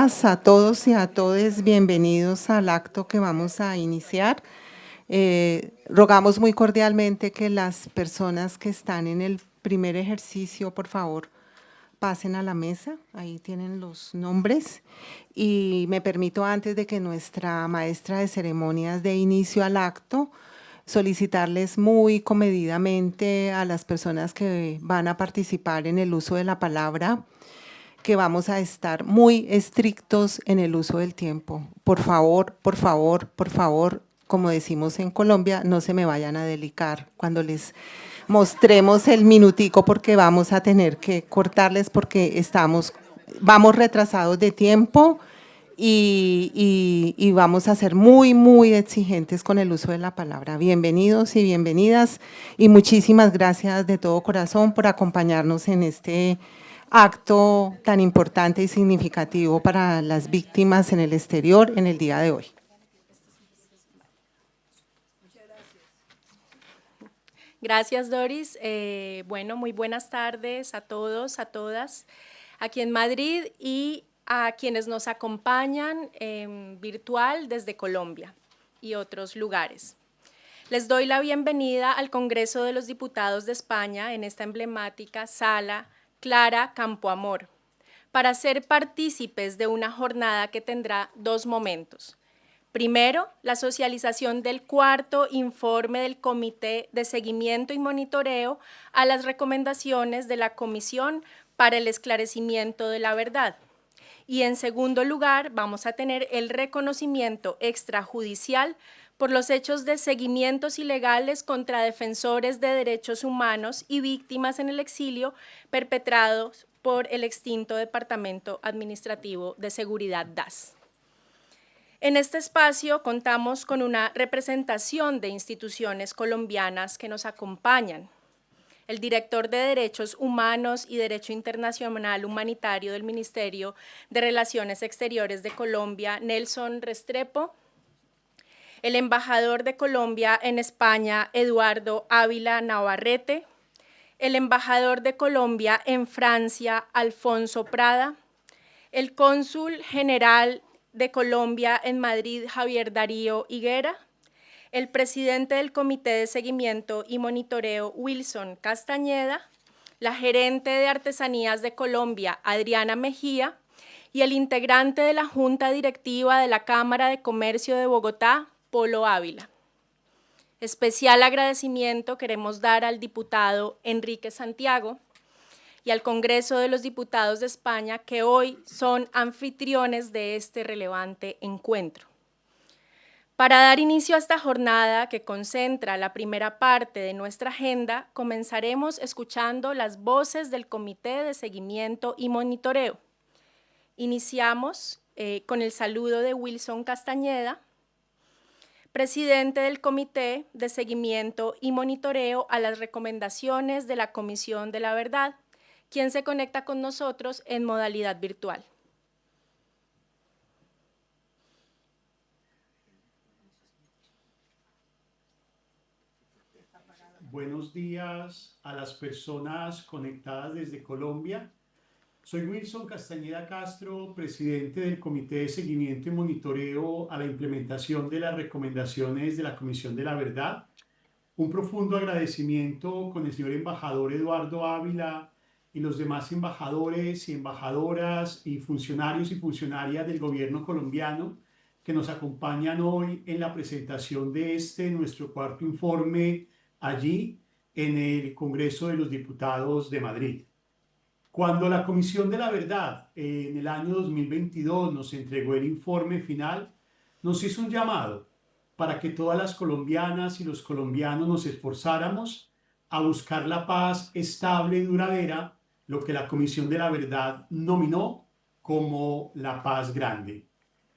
A todos y a todas, bienvenidos al acto que vamos a iniciar. Rogamos muy cordialmente que las personas que están en el primer ejercicio, por favor, pasen a la mesa. Ahí tienen los nombres. Y me permito, antes de que nuestra maestra de ceremonias dé inicio al acto, solicitarles muy comedidamente a las personas que van a participar en el uso de la palabra que vamos a estar muy estrictos en el uso del tiempo. Por favor, por favor, por favor, como decimos en Colombia, no se me vayan a delicar cuando les mostremos el minutico, porque vamos a tener que cortarles porque vamos retrasados de tiempo y vamos a ser muy, muy exigentes con el uso de la palabra. Bienvenidos y bienvenidas y muchísimas gracias de todo corazón por acompañarnos en este acto tan importante y significativo para las víctimas en el exterior en el día de hoy. Gracias, Doris. Bueno, muy buenas tardes a todos, a todas, aquí en Madrid y a quienes nos acompañan virtual desde Colombia y otros lugares. Les doy la bienvenida al Congreso de los Diputados de España en esta emblemática sala Clara Campoamor, para ser partícipes de una jornada que tendrá dos momentos. Primero, la socialización del cuarto informe del Comité de Seguimiento y Monitoreo a las recomendaciones de la Comisión para el Esclarecimiento de la Verdad. Y en segundo lugar, vamos a tener el reconocimiento extrajudicial por los hechos de seguimientos ilegales contra defensores de derechos humanos y víctimas en el exilio perpetrados por el extinto Departamento Administrativo de Seguridad DAS. En este espacio contamos con una representación de instituciones colombianas que nos acompañan. El director de Derechos Humanos y Derecho Internacional Humanitario del Ministerio de Relaciones Exteriores de Colombia, Nelson Restrepo. El embajador de Colombia en España, Eduardo Ávila Navarrete. El embajador de Colombia en Francia, Alfonso Prada. El cónsul general de Colombia en Madrid, Javier Darío Higuera, el presidente del Comité de Seguimiento y Monitoreo, Wilson Castañeda, la gerente de Artesanías de Colombia, Adriana Mejía, y el integrante de la Junta Directiva de la Cámara de Comercio de Bogotá, Polo Ávila. Especial agradecimiento queremos dar al diputado Enrique Santiago y al Congreso de los Diputados de España, que hoy son anfitriones de este relevante encuentro. Para dar inicio a esta jornada que concentra la primera parte de nuestra agenda, comenzaremos escuchando las voces del Comité de Seguimiento y Monitoreo. Iniciamos con el saludo de Wilson Castañeda, presidente del Comité de Seguimiento y Monitoreo a las recomendaciones de la Comisión de la Verdad, quien se conecta con nosotros en modalidad virtual. Buenos días a las personas conectadas desde Colombia. Soy Wilson Castañeda Castro, presidente del Comité de Seguimiento y Monitoreo a la implementación de las recomendaciones de la Comisión de la Verdad. Un profundo agradecimiento con el señor embajador Eduardo Ávila y los demás embajadores y embajadoras y funcionarios y funcionarias del gobierno colombiano que nos acompañan hoy en la presentación de nuestro cuarto informe allí en el Congreso de los Diputados de Madrid. Cuando la Comisión de la Verdad en el año 2022 nos entregó el informe final, nos hizo un llamado para que todas las colombianas y los colombianos nos esforzáramos a buscar la paz estable y duradera, lo que la Comisión de la Verdad nominó como la paz grande.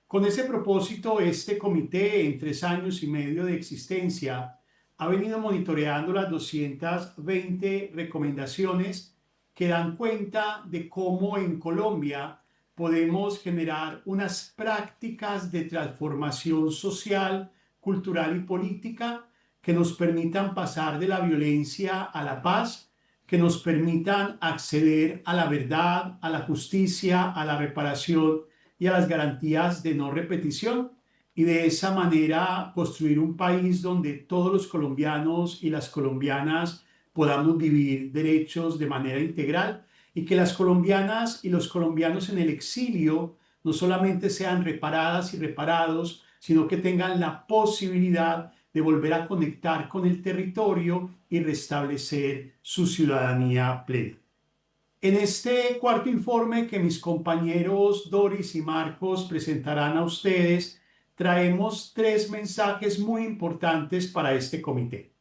Con ese propósito, este comité, en 3 años y medio de existencia, ha venido monitoreando las 220 recomendaciones que dan cuenta de cómo en Colombia podemos generar unas prácticas de transformación social, cultural y política que nos permitan pasar de la violencia a la paz, que nos permitan acceder a la verdad, a la justicia, a la reparación y a las garantías de no repetición, y de esa manera construir un país donde todos los colombianos y las colombianas podamos vivir derechos de manera integral, y que las colombianas y los colombianos en el exilio no solamente sean reparadas y reparados, sino que tengan la posibilidad de volver a conectar con el territorio y restablecer su ciudadanía plena. En este cuarto informe que mis compañeros Doris y Marcos presentarán a ustedes, traemos 3 mensajes muy importantes para este comité.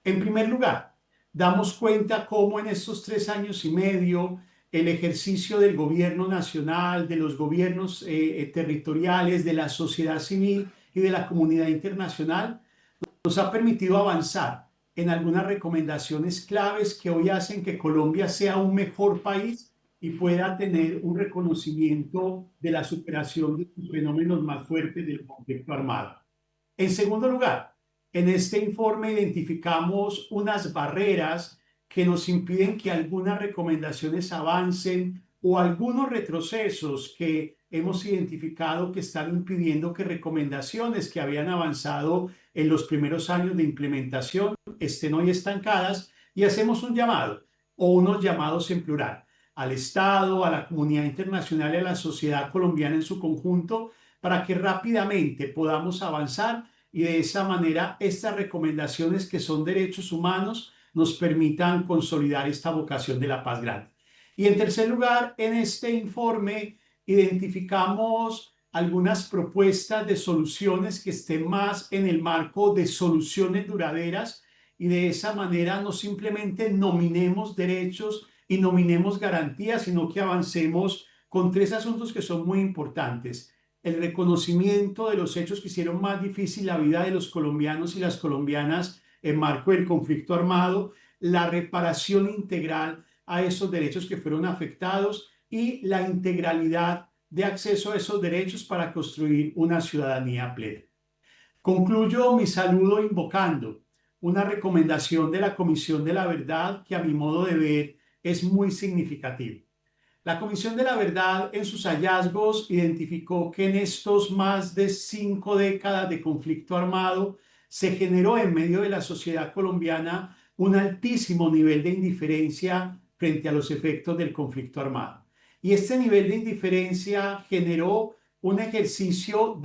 En primer lugar, damos cuenta cómo en estos 3 años y medio el ejercicio del gobierno nacional, de los gobiernos territoriales, de la sociedad civil y de la comunidad internacional nos ha permitido avanzar en algunas recomendaciones claves que hoy hacen que Colombia sea un mejor país y pueda tener un reconocimiento de la superación de los fenómenos más fuertes del conflicto armado. En segundo lugar, en este informe identificamos unas barreras que nos impiden que algunas recomendaciones avancen o algunos retrocesos que hemos identificado que están impidiendo que recomendaciones que habían avanzado en los primeros años de implementación estén hoy estancadas, y hacemos un llamado o unos llamados en plural al Estado, a la comunidad internacional y a la sociedad colombiana en su conjunto para que rápidamente podamos avanzar y de esa manera estas recomendaciones que son derechos humanos nos permitan consolidar esta vocación de la paz grande. Y en tercer lugar, en este informe identificamos algunas propuestas de soluciones que estén más en el marco de soluciones duraderas y de esa manera no simplemente nominemos derechos y nominemos garantías, sino que avancemos con 3 asuntos que son muy importantes: el reconocimiento de los hechos que hicieron más difícil la vida de los colombianos y las colombianas en marco del conflicto armado, la reparación integral a esos derechos que fueron afectados y la integralidad de acceso a esos derechos para construir una ciudadanía plena. Concluyo mi saludo invocando una recomendación de la Comisión de la Verdad que a mi modo de ver es muy significativa. La Comisión de la Verdad en sus hallazgos identificó que en estos más de 5 décadas de conflicto armado se generó en medio de la sociedad colombiana un altísimo nivel de indiferencia frente a los efectos del conflicto armado. Y este nivel de indiferencia generó un ejercicio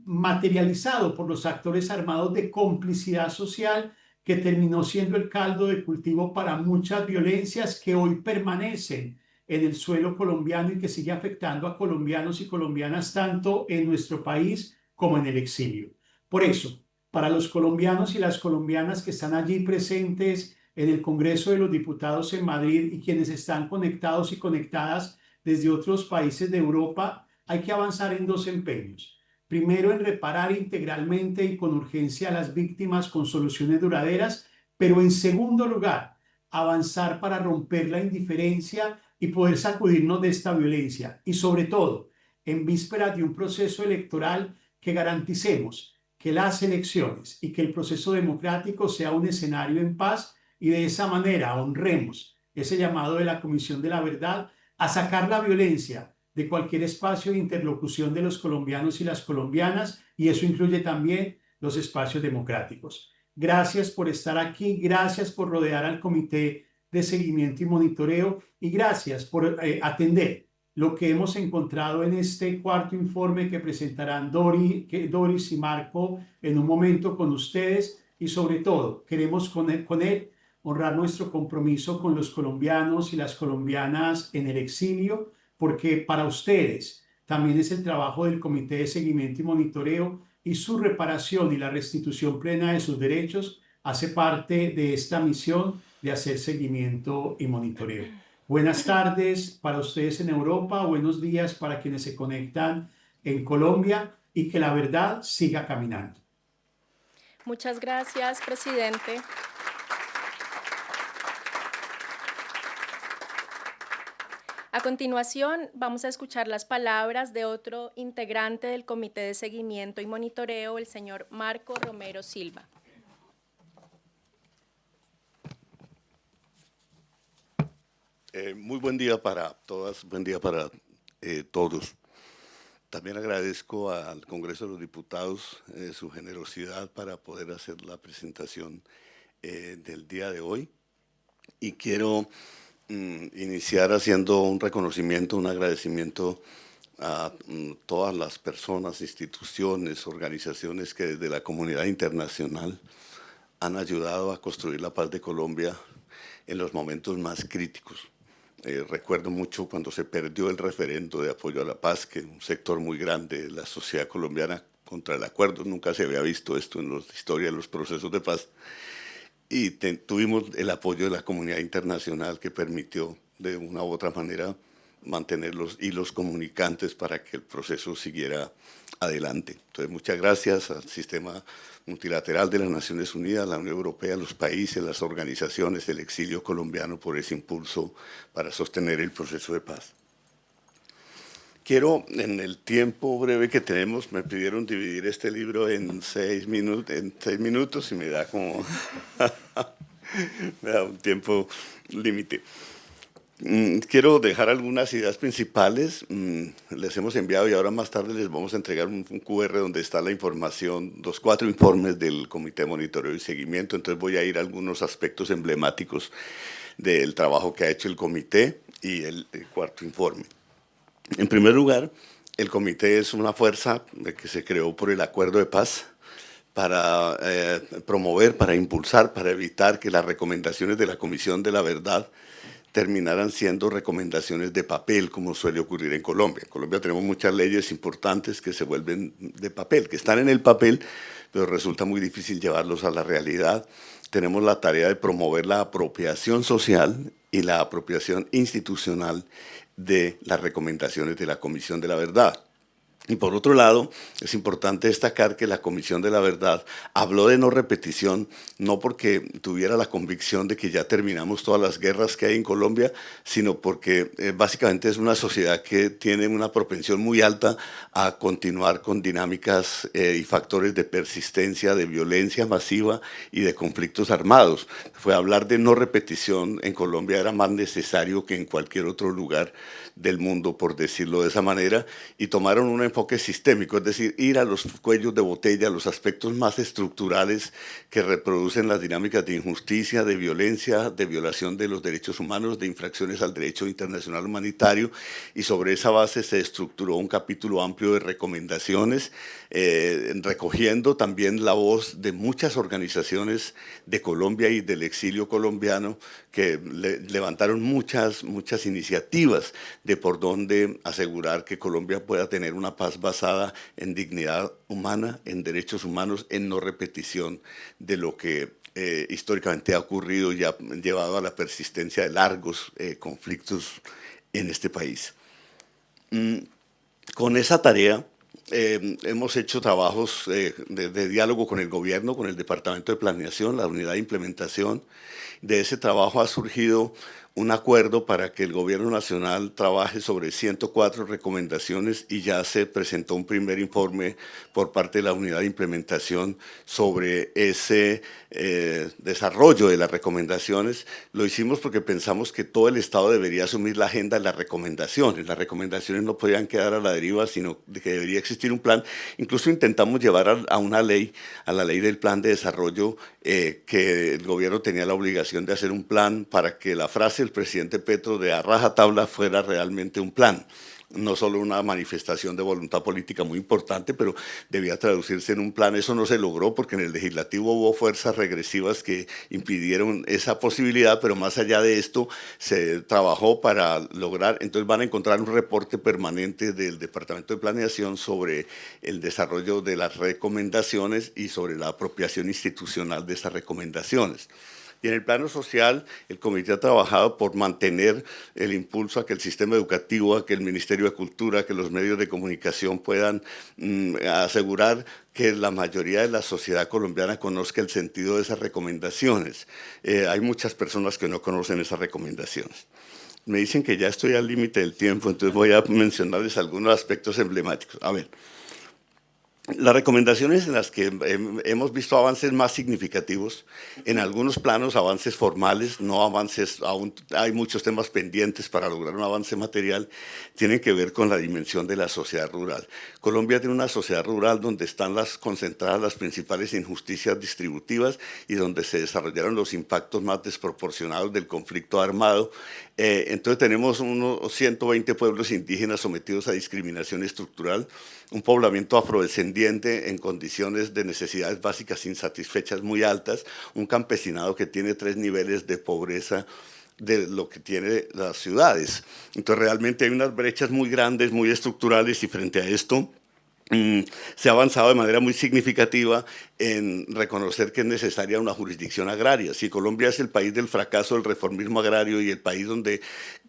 materializado por los actores armados de complicidad social que terminó siendo el caldo de cultivo para muchas violencias que hoy permanecen en el suelo colombiano y que sigue afectando a colombianos y colombianas tanto en nuestro país como en el exilio. Por eso, para los colombianos y las colombianas que están allí presentes en el Congreso de los Diputados en Madrid y quienes están conectados y conectadas desde otros países de Europa, hay que avanzar en 2 empeños. Primero, en reparar integralmente y con urgencia a las víctimas con soluciones duraderas, pero en segundo lugar, avanzar para romper la indiferencia y poder sacudirnos de esta violencia. Y sobre todo, en vísperas de un proceso electoral, que garanticemos que las elecciones y que el proceso democrático sea un escenario en paz y de esa manera honremos ese llamado de la Comisión de la Verdad a sacar la violencia de cualquier espacio de interlocución de los colombianos y las colombianas, y eso incluye también los espacios democráticos. Gracias por estar aquí, gracias por rodear al Comité de Seguimiento y Monitoreo y gracias por atender lo que hemos encontrado en este cuarto informe que presentarán Doris y Marco en un momento con ustedes, y sobre todo queremos con él honrar nuestro compromiso con los colombianos y las colombianas en el exilio, porque para ustedes también es el trabajo del Comité de Seguimiento y Monitoreo, y su reparación y la restitución plena de sus derechos hace parte de esta misión de hacer seguimiento y monitoreo. Buenas tardes para ustedes en Europa, buenos días para quienes se conectan en Colombia, y que la verdad siga caminando. Muchas gracias, presidente. A continuación, vamos a escuchar las palabras de otro integrante del Comité de Seguimiento y Monitoreo, el señor Marco Romero Silva. Muy buen día para todas, buen día para todos. También agradezco al Congreso de los Diputados su generosidad para poder hacer la presentación del día de hoy. Y quiero iniciar haciendo un reconocimiento, un agradecimiento a todas las personas, instituciones, organizaciones que desde la comunidad internacional han ayudado a construir la paz de Colombia en los momentos más críticos. Recuerdo mucho cuando se perdió el referendo de apoyo a la paz, que un sector muy grande de la sociedad colombiana contra el acuerdo, nunca se había visto esto en la historia de los procesos de paz, y tuvimos el apoyo de la comunidad internacional que permitió de una u otra manera mantener los hilos comunicantes para que el proceso siguiera adelante. Entonces, muchas gracias al sistema multilateral de las Naciones Unidas, la Unión Europea, los países, las organizaciones, el exilio colombiano por ese impulso para sostener el proceso de paz. Quiero, en el tiempo breve que tenemos, me pidieron dividir este libro en 6 minutos y me da como me da un tiempo límite. Quiero dejar algunas ideas principales, les hemos enviado y ahora más tarde les vamos a entregar un QR donde está la información, los 4 informes del Comité de Monitoreo y Seguimiento, entonces voy a ir a algunos aspectos emblemáticos del trabajo que ha hecho el comité y el 4º informe. En primer lugar, el comité es una fuerza que se creó por el Acuerdo de Paz para promover, para impulsar, para evitar que las recomendaciones de la Comisión de la Verdad terminaran siendo recomendaciones de papel, como suele ocurrir en Colombia. En Colombia tenemos muchas leyes importantes que se vuelven de papel, que están en el papel, pero resulta muy difícil llevarlos a la realidad. Tenemos la tarea de promover la apropiación social y la apropiación institucional de las recomendaciones de la Comisión de la Verdad. Y por otro lado, es importante destacar que la Comisión de la Verdad habló de no repetición, no porque tuviera la convicción de que ya terminamos todas las guerras que hay en Colombia, sino porque básicamente es una sociedad que tiene una propensión muy alta a continuar con dinámicas y factores de persistencia, de violencia masiva y de conflictos armados. Fue hablar de no repetición en Colombia era más necesario que en cualquier otro lugar del mundo, por decirlo de esa manera, y tomaron un enfoque sistémico, es decir, ir a los cuellos de botella, a los aspectos más estructurales que reproducen las dinámicas de injusticia, de violencia, de violación de los derechos humanos, de infracciones al derecho internacional humanitario, y sobre esa base se estructuró un capítulo amplio de recomendaciones, recogiendo también la voz de muchas organizaciones de Colombia y del exilio colombiano que levantaron muchas iniciativas de por dónde asegurar que Colombia pueda tener una paz basada en dignidad humana, en derechos humanos, en no repetición de lo que históricamente ha ocurrido y ha llevado a la persistencia de largos conflictos en este país. Con esa tarea hemos hecho trabajos de diálogo con el gobierno, con el Departamento de Planeación, la unidad de implementación. De ese trabajo ha surgido un acuerdo para que el Gobierno Nacional trabaje sobre 104 recomendaciones y ya se presentó un primer informe por parte de la unidad de implementación sobre ese desarrollo de las recomendaciones. Lo hicimos porque pensamos que todo el Estado debería asumir la agenda de las recomendaciones. Las recomendaciones no podían quedar a la deriva, sino que debería existir un plan. Incluso intentamos llevar a una ley, a la ley del plan de desarrollo, que el gobierno tenía la obligación de hacer un plan para que la frase del presidente Petro de a rajatabla fuera realmente un plan. No solo una manifestación de voluntad política muy importante, pero debía traducirse en un plan. Eso no se logró porque en el legislativo hubo fuerzas regresivas que impidieron esa posibilidad, pero más allá de esto se trabajó para lograr. Entonces van a encontrar un reporte permanente del Departamento de Planeación sobre el desarrollo de las recomendaciones y sobre la apropiación institucional de esas recomendaciones. Y en el plano social, el comité ha trabajado por mantener el impulso a que el sistema educativo, a que el Ministerio de Cultura, que los medios de comunicación puedan asegurar que la mayoría de la sociedad colombiana conozca el sentido de esas recomendaciones. Hay muchas personas que no conocen esas recomendaciones. Me dicen que ya estoy al límite del tiempo, entonces voy a mencionarles algunos aspectos emblemáticos. A ver. Las recomendaciones en las que hemos visto avances más significativos, en algunos planos avances formales, no avances, aún hay muchos temas pendientes para lograr un avance material, tienen que ver con la dimensión de la sociedad rural. Colombia tiene una sociedad rural donde están concentradas las principales injusticias distributivas y donde se desarrollaron los impactos más desproporcionados del conflicto armado. Entonces tenemos unos 120 pueblos indígenas sometidos a discriminación estructural, un poblamiento afrodescendiente en condiciones de necesidades básicas insatisfechas muy altas, un campesinado que tiene 3 niveles de pobreza de lo que tiene las ciudades. Entonces realmente hay unas brechas muy grandes, muy estructurales, y frente a esto se ha avanzado de manera muy significativa en reconocer que es necesaria una jurisdicción agraria. Si Colombia es el país del fracaso del reformismo agrario y el país donde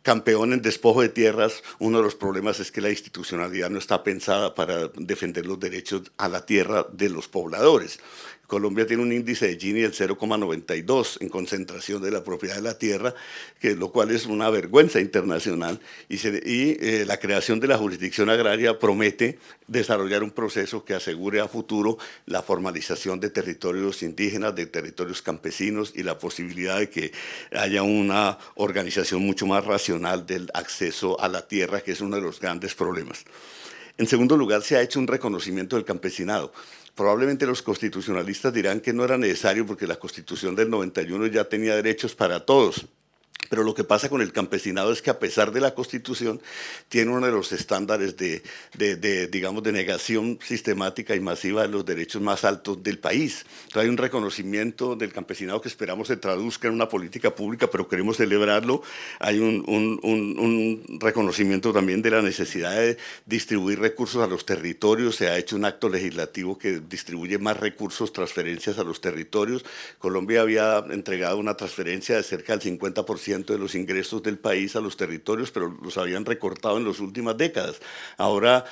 campeón en despojo de tierras, uno de los problemas es que la institucionalidad no está pensada para defender los derechos a la tierra de los pobladores. Colombia tiene un índice de Gini del 0,92 en concentración de la propiedad de la tierra, lo cual es una vergüenza internacional, y la creación de la jurisdicción agraria promete desarrollar un proceso que asegure a futuro la formalización de territorios indígenas, de territorios campesinos, y la posibilidad de que haya una organización mucho más racional del acceso a la tierra, que es uno de los grandes problemas. En segundo lugar, se ha hecho un reconocimiento del campesinado. Probablemente los constitucionalistas dirán que no era necesario porque la Constitución del 91 ya tenía derechos para todos. Pero lo que pasa con el campesinado es que, a pesar de la Constitución, tiene uno de los estándares digamos, de negación sistemática y masiva de los derechos más altos del país. Entonces, hay un reconocimiento del campesinado que esperamos se traduzca en una política pública, pero queremos celebrarlo. Hay un reconocimiento también de la necesidad de distribuir recursos a los territorios. Se ha hecho un acto legislativo que distribuye más recursos, transferencias a los territorios. Colombia había entregado una transferencia de cerca del 50% de los ingresos del país a los territorios, pero los habían recortado en las últimas décadas. Ahora,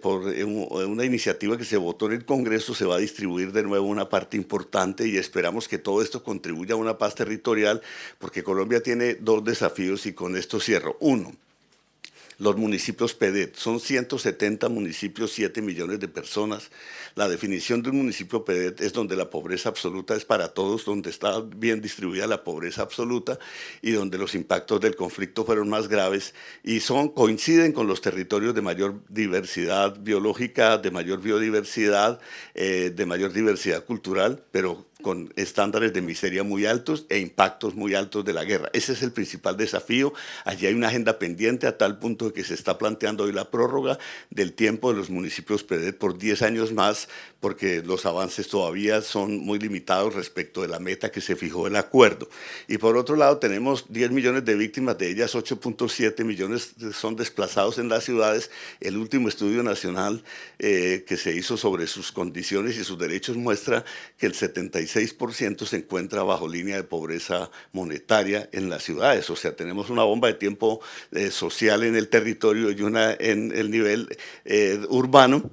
por una iniciativa que se votó en el Congreso, se va a distribuir de nuevo una parte importante, y esperamos que todo esto contribuya a una paz territorial, porque Colombia tiene 2 desafíos, y con esto cierro. Uno, los municipios PEDET. Son 170 municipios, 7 millones de personas. La definición de un municipio PEDET es donde la pobreza absoluta es para todos, donde está bien distribuida la pobreza absoluta y donde los impactos del conflicto fueron más graves, y coinciden con los territorios de mayor diversidad biológica, de mayor biodiversidad, de mayor diversidad cultural, pero con estándares de miseria muy altos e impactos muy altos de la guerra. Ese es el principal desafío. Allí hay una agenda pendiente, a tal punto de que se está planteando hoy la prórroga del tiempo de los municipios PEDET por 10 años más, porque los avances todavía son muy limitados respecto de la meta que se fijó el acuerdo. Y por otro lado, tenemos 10 millones de víctimas, de ellas 8.7 millones son desplazados en las ciudades. El último estudio nacional que se hizo sobre sus condiciones y sus derechos muestra que el 76% se encuentra bajo línea de pobreza monetaria en las ciudades. O sea, tenemos una bomba de tiempo social en el territorio y una en el nivel urbano.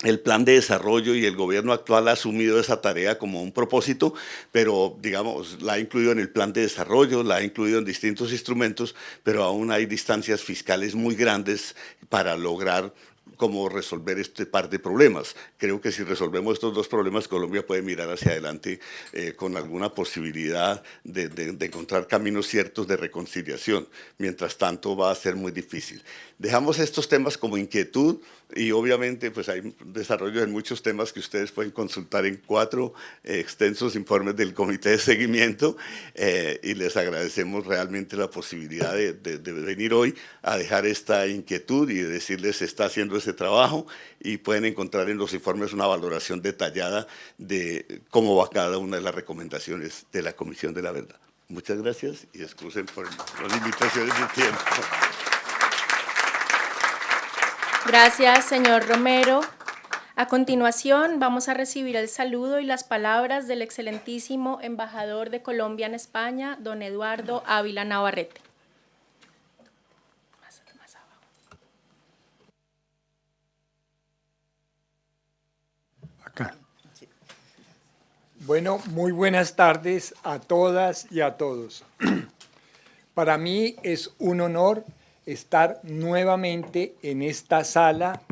El plan de desarrollo y el gobierno actual ha asumido esa tarea como un propósito, pero, digamos, la ha incluido en el plan de desarrollo, la ha incluido en distintos instrumentos, pero aún hay distancias fiscales muy grandes para lograr cómo resolver este par de problemas. Creo que si resolvemos estos 2 problemas, Colombia puede mirar hacia adelante con alguna posibilidad de encontrar caminos ciertos de reconciliación. Mientras tanto, va a ser muy difícil. Dejamos estos temas como inquietud, y obviamente pues hay desarrollo en muchos temas que ustedes pueden consultar en 4 extensos informes del Comité de Seguimiento, y les agradecemos realmente la posibilidad de venir hoy a dejar esta inquietud y de decirles se está haciendo ese trabajo, y pueden encontrar en los informes una valoración detallada de cómo va cada una de las recomendaciones de la Comisión de la Verdad. Muchas gracias, y excusen por las limitaciones de tiempo. Gracias, señor Romero. A continuación, vamos a recibir el saludo y las palabras del excelentísimo embajador de Colombia en España, don Eduardo Ávila Navarrete. Acá. Bueno, muy buenas tardes a todas y a todos. Para mí es un honor estar nuevamente en esta sala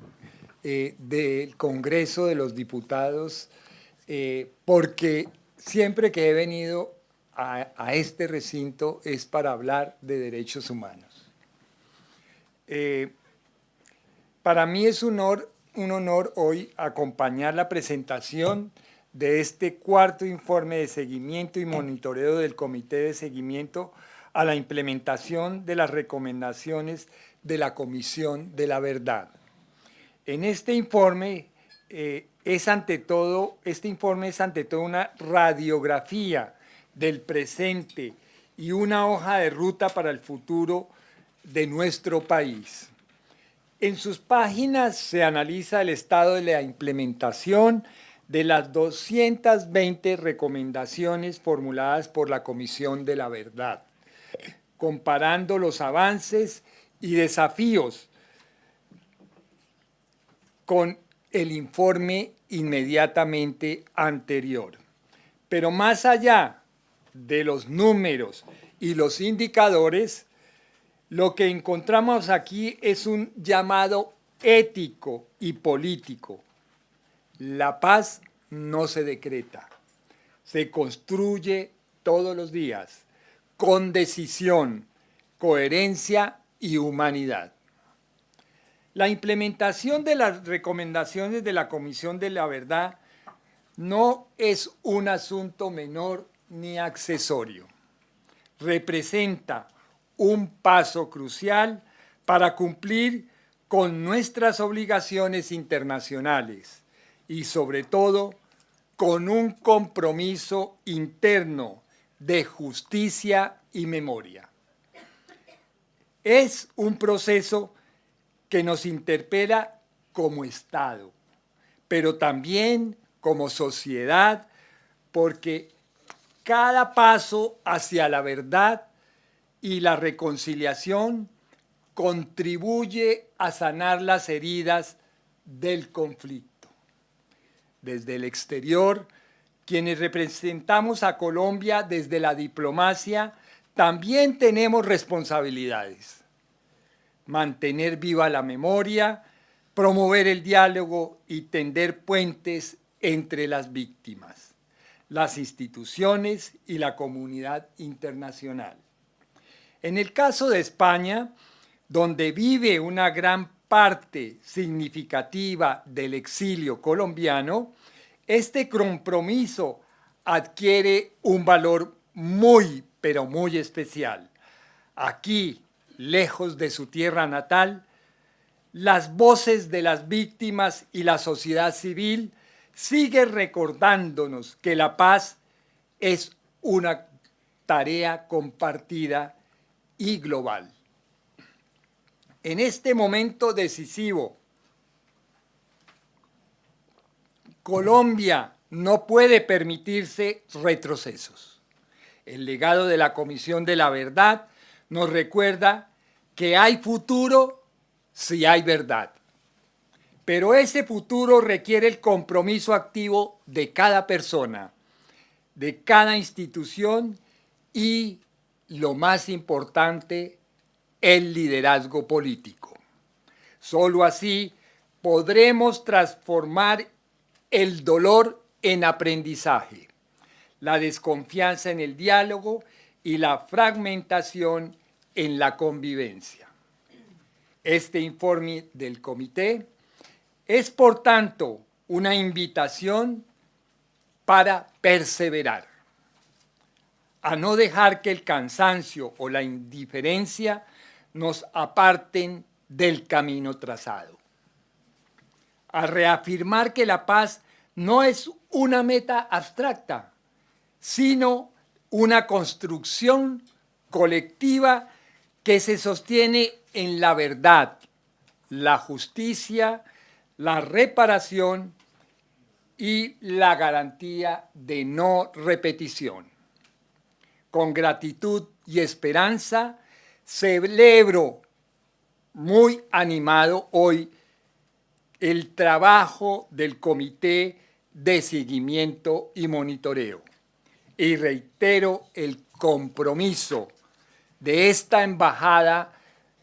del Congreso de los Diputados, porque siempre que he venido a este recinto es para hablar de derechos humanos. Para mí es un honor hoy acompañar la presentación de este cuarto informe de seguimiento y monitoreo del Comité de Seguimiento a la implementación de las recomendaciones de la Comisión de la Verdad. En este informe es ante todo una radiografía del presente y una hoja de ruta para el futuro de nuestro país. En sus páginas se analiza el estado de la implementación de las 220 recomendaciones formuladas por la Comisión de la Verdad, comparando los avances y desafíos con el informe inmediatamente anterior. Pero más allá de los números y los indicadores, lo que encontramos aquí es un llamado ético y político. La paz no se decreta, se construye todos los días, con decisión, coherencia y humanidad. La implementación de las recomendaciones de la Comisión de la Verdad no es un asunto menor ni accesorio. Representa un paso crucial para cumplir con nuestras obligaciones internacionales y, sobre todo, con un compromiso interno de justicia y memoria. Es un proceso que nos interpela como Estado, pero también como sociedad, porque cada paso hacia la verdad y la reconciliación contribuye a sanar las heridas del conflicto. Desde el exterior, quienes representamos a Colombia desde la diplomacia, también tenemos responsabilidades. Mantener viva la memoria, promover el diálogo y tender puentes entre las víctimas, las instituciones y la comunidad internacional. En el caso de España, donde vive una gran parte significativa del exilio colombiano, este compromiso adquiere un valor muy, pero muy especial. Aquí, lejos de su tierra natal, las voces de las víctimas y la sociedad civil siguen recordándonos que la paz es una tarea compartida y global. En este momento decisivo, Colombia no puede permitirse retrocesos. El legado de la Comisión de la Verdad nos recuerda que hay futuro si hay verdad. Pero ese futuro requiere el compromiso activo de cada persona, de cada institución y, lo más importante, el liderazgo político. Solo así podremos transformar el dolor en aprendizaje, la desconfianza en el diálogo y la fragmentación en la convivencia. Este informe del comité es, por tanto, una invitación para perseverar, a no dejar que el cansancio o la indiferencia nos aparten del camino trazado, a reafirmar que la paz no es una meta abstracta, sino una construcción colectiva que se sostiene en la verdad, la justicia, la reparación y la garantía de no repetición. Con gratitud y esperanza, celebro muy animado hoy el trabajo del Comité de Seguimiento y Monitoreo y reitero el compromiso de esta Embajada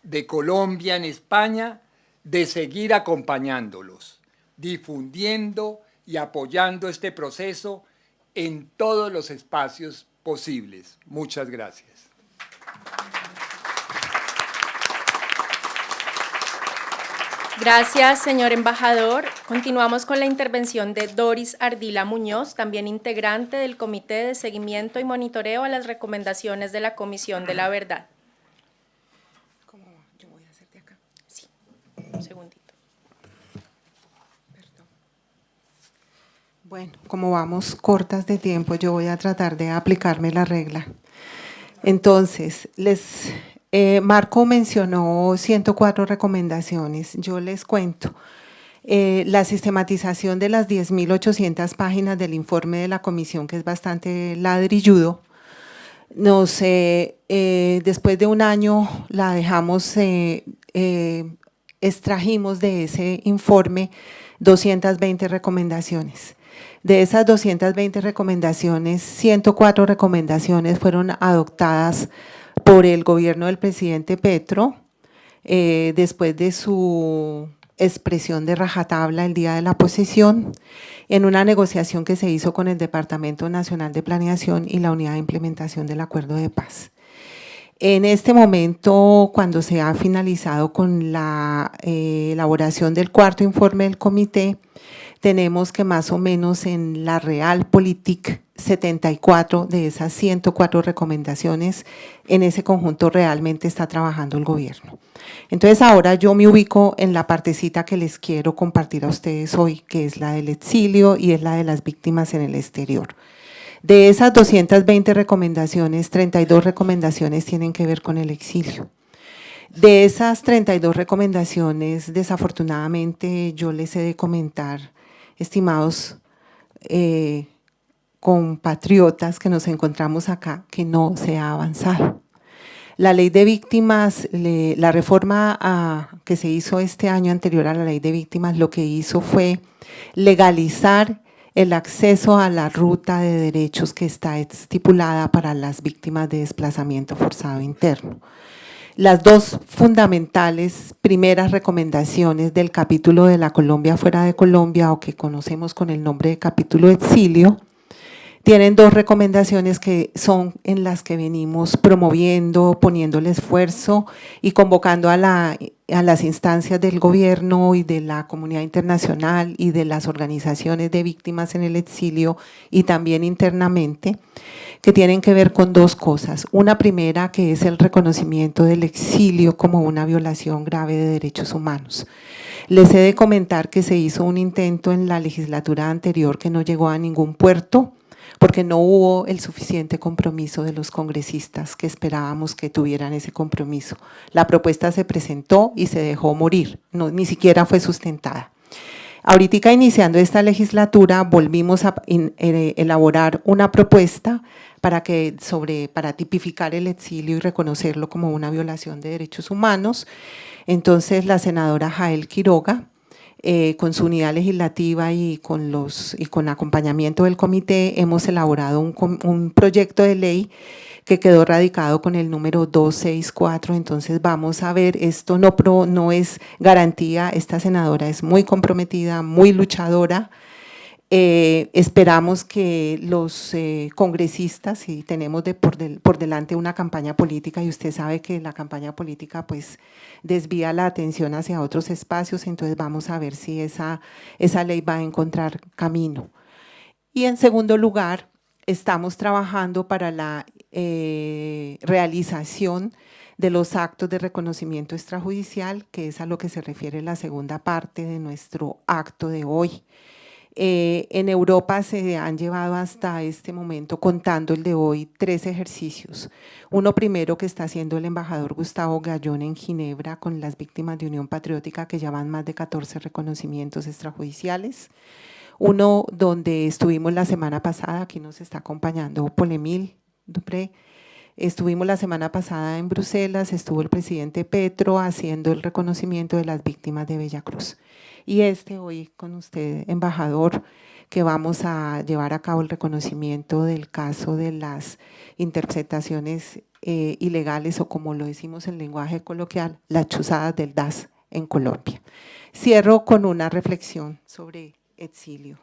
de Colombia en España de seguir acompañándolos, difundiendo y apoyando este proceso en todos los espacios posibles. Muchas gracias. Gracias, señor embajador. Continuamos con la intervención de Doris Ardila Muñoz, también integrante del Comité de Seguimiento y Monitoreo a las recomendaciones de la Comisión de la Verdad. ¿Cómo va? Yo voy a hacer de acá. Sí, un segundito. Perdón. Bueno, como vamos cortas de tiempo, yo voy a tratar de aplicarme la regla. Entonces, Marco mencionó 104 recomendaciones. Yo les cuento. La sistematización de las 10.800 páginas del informe de la comisión, que es bastante ladrilludo, después de un año la dejamos, extrajimos de ese informe 220 recomendaciones. De esas 220 recomendaciones, 104 recomendaciones fueron adoptadas por el gobierno del presidente Petro, después de su expresión de rajatabla el día de la posesión, en una negociación que se hizo con el Departamento Nacional de Planeación y la Unidad de Implementación del Acuerdo de Paz. En este momento, cuando se ha finalizado con la elaboración del cuarto informe del comité, tenemos que más o menos en la Realpolitik 74 de esas 104 recomendaciones, en ese conjunto realmente está trabajando el gobierno. Entonces ahora yo me ubico en la partecita que les quiero compartir a ustedes hoy, que es la del exilio y es la de las víctimas en el exterior. De esas 220 recomendaciones, 32 recomendaciones tienen que ver con el exilio. De esas 32 recomendaciones, desafortunadamente yo les he de comentar, estimados compatriotas que nos encontramos acá, que no se ha avanzado. La ley de víctimas, la reforma que se hizo este año anterior a la ley de víctimas, lo que hizo fue legalizar el acceso a la ruta de derechos que está estipulada para las víctimas de desplazamiento forzado interno. Las dos fundamentales primeras recomendaciones del capítulo de la Colombia fuera de Colombia, o que conocemos con el nombre de capítulo exilio, tienen dos recomendaciones que son en las que venimos promoviendo, poniendo el esfuerzo y convocando a las instancias del gobierno y de la comunidad internacional y de las organizaciones de víctimas en el exilio y también internamente, que tienen que ver con dos cosas. Una primera, que es el reconocimiento del exilio como una violación grave de derechos humanos. Les he de comentar que se hizo un intento en la legislatura anterior que no llegó a ningún puerto, porque no hubo el suficiente compromiso de los congresistas que esperábamos que tuvieran ese compromiso. La propuesta se presentó y se dejó morir, ni siquiera fue sustentada. Ahorita, iniciando esta legislatura, volvimos a elaborar una propuesta para tipificar el exilio y reconocerlo como una violación de derechos humanos. Entonces, la senadora Jael Quiroga, con su unidad legislativa y con acompañamiento del comité, hemos elaborado un proyecto de ley que quedó radicado con el número 264. Entonces vamos a ver, esto no es garantía, esta senadora es muy comprometida, muy luchadora. Esperamos que los congresistas, y tenemos por delante una campaña política, y usted sabe que la campaña política pues desvía la atención hacia otros espacios, entonces vamos a ver si esa ley va a encontrar camino. Y en segundo lugar, estamos trabajando para la realización de los actos de reconocimiento extrajudicial, que es a lo que se refiere la segunda parte de nuestro acto de hoy. En Europa se han llevado hasta este momento, contando el de hoy, 3 ejercicios. Uno primero que está haciendo el embajador Gustavo Gallón en Ginebra con las víctimas de Unión Patriótica, que ya van más de 14 reconocimientos extrajudiciales. Uno donde estuvimos la semana pasada, aquí nos está acompañando Polemil Dupré. Estuvimos la semana pasada en Bruselas, estuvo el presidente Petro haciendo el reconocimiento de las víctimas de Bella Cruz. Y hoy con usted, embajador, que vamos a llevar a cabo el reconocimiento del caso de las interceptaciones ilegales, o como lo decimos en lenguaje coloquial, las chuzadas del DAS en Colombia. Cierro con una reflexión sobre exilio.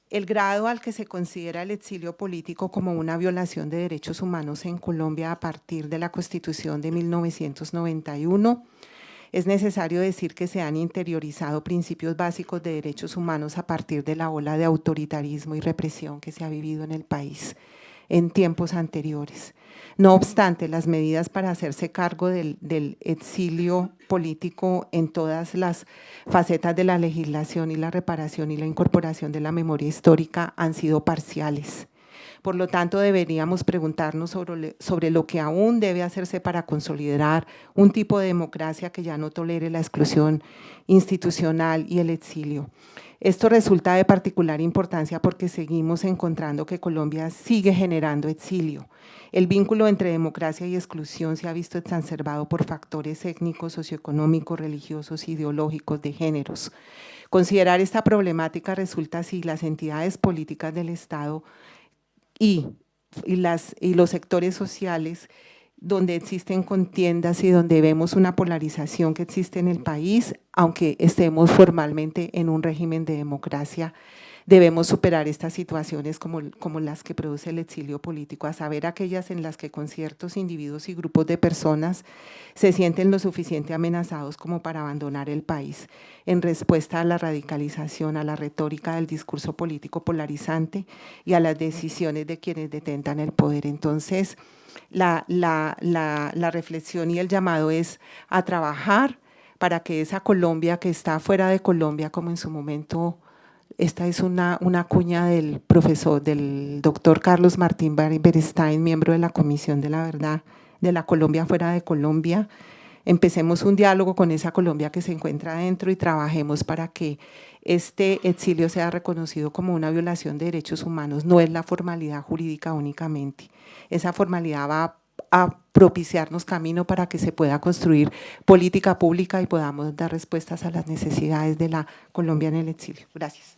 El grado al que se considera el exilio político como una violación de derechos humanos en Colombia a partir de la Constitución de 1991, es necesario decir que se han interiorizado principios básicos de derechos humanos a partir de la ola de autoritarismo y represión que se ha vivido en el país en tiempos anteriores. No obstante, las medidas para hacerse cargo del exilio político en todas las facetas de la legislación y la reparación y la incorporación de la memoria histórica han sido parciales. Por lo tanto, deberíamos preguntarnos sobre lo que aún debe hacerse para consolidar un tipo de democracia que ya no tolere la exclusión institucional y el exilio. Esto resulta de particular importancia porque seguimos encontrando que Colombia sigue generando exilio. El vínculo entre democracia y exclusión se ha visto exacerbado por factores étnicos, socioeconómicos, religiosos, ideológicos, de géneros. Considerar esta problemática resulta si las entidades políticas del Estado y los sectores sociales donde existen contiendas y donde vemos una polarización que existe en el país, aunque estemos formalmente en un régimen de democracia, debemos superar estas situaciones como las que produce el exilio político, a saber aquellas en las que con ciertos individuos y grupos de personas se sienten lo suficiente amenazados como para abandonar el país, en respuesta a la radicalización, a la retórica del discurso político polarizante y a las decisiones de quienes detentan el poder. Entonces, la reflexión y el llamado es a trabajar para que esa Colombia que está fuera de Colombia, como en su momento, esta es una cuña del doctor Carlos Martín Beristain, miembro de la Comisión de la Verdad de la Colombia fuera de Colombia. Empecemos un diálogo con esa Colombia que se encuentra adentro y trabajemos para que este exilio sea reconocido como una violación de derechos humanos. No es la formalidad jurídica únicamente. Esa formalidad va a propiciarnos camino para que se pueda construir política pública y podamos dar respuestas a las necesidades de la Colombia en el exilio. Gracias.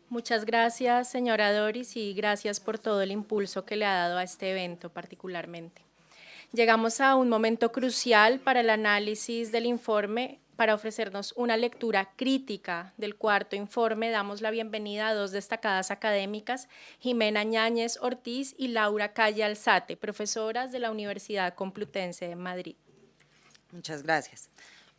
Muchas gracias, señora Doris, y gracias por todo el impulso que le ha dado a este evento particularmente. Llegamos a un momento crucial para el análisis del informe. Para ofrecernos una lectura crítica del cuarto informe, damos la bienvenida a dos destacadas académicas, Jimena Ñáñez Ortiz y Laura Calle Alzate, profesoras de la Universidad Complutense de Madrid. Muchas gracias.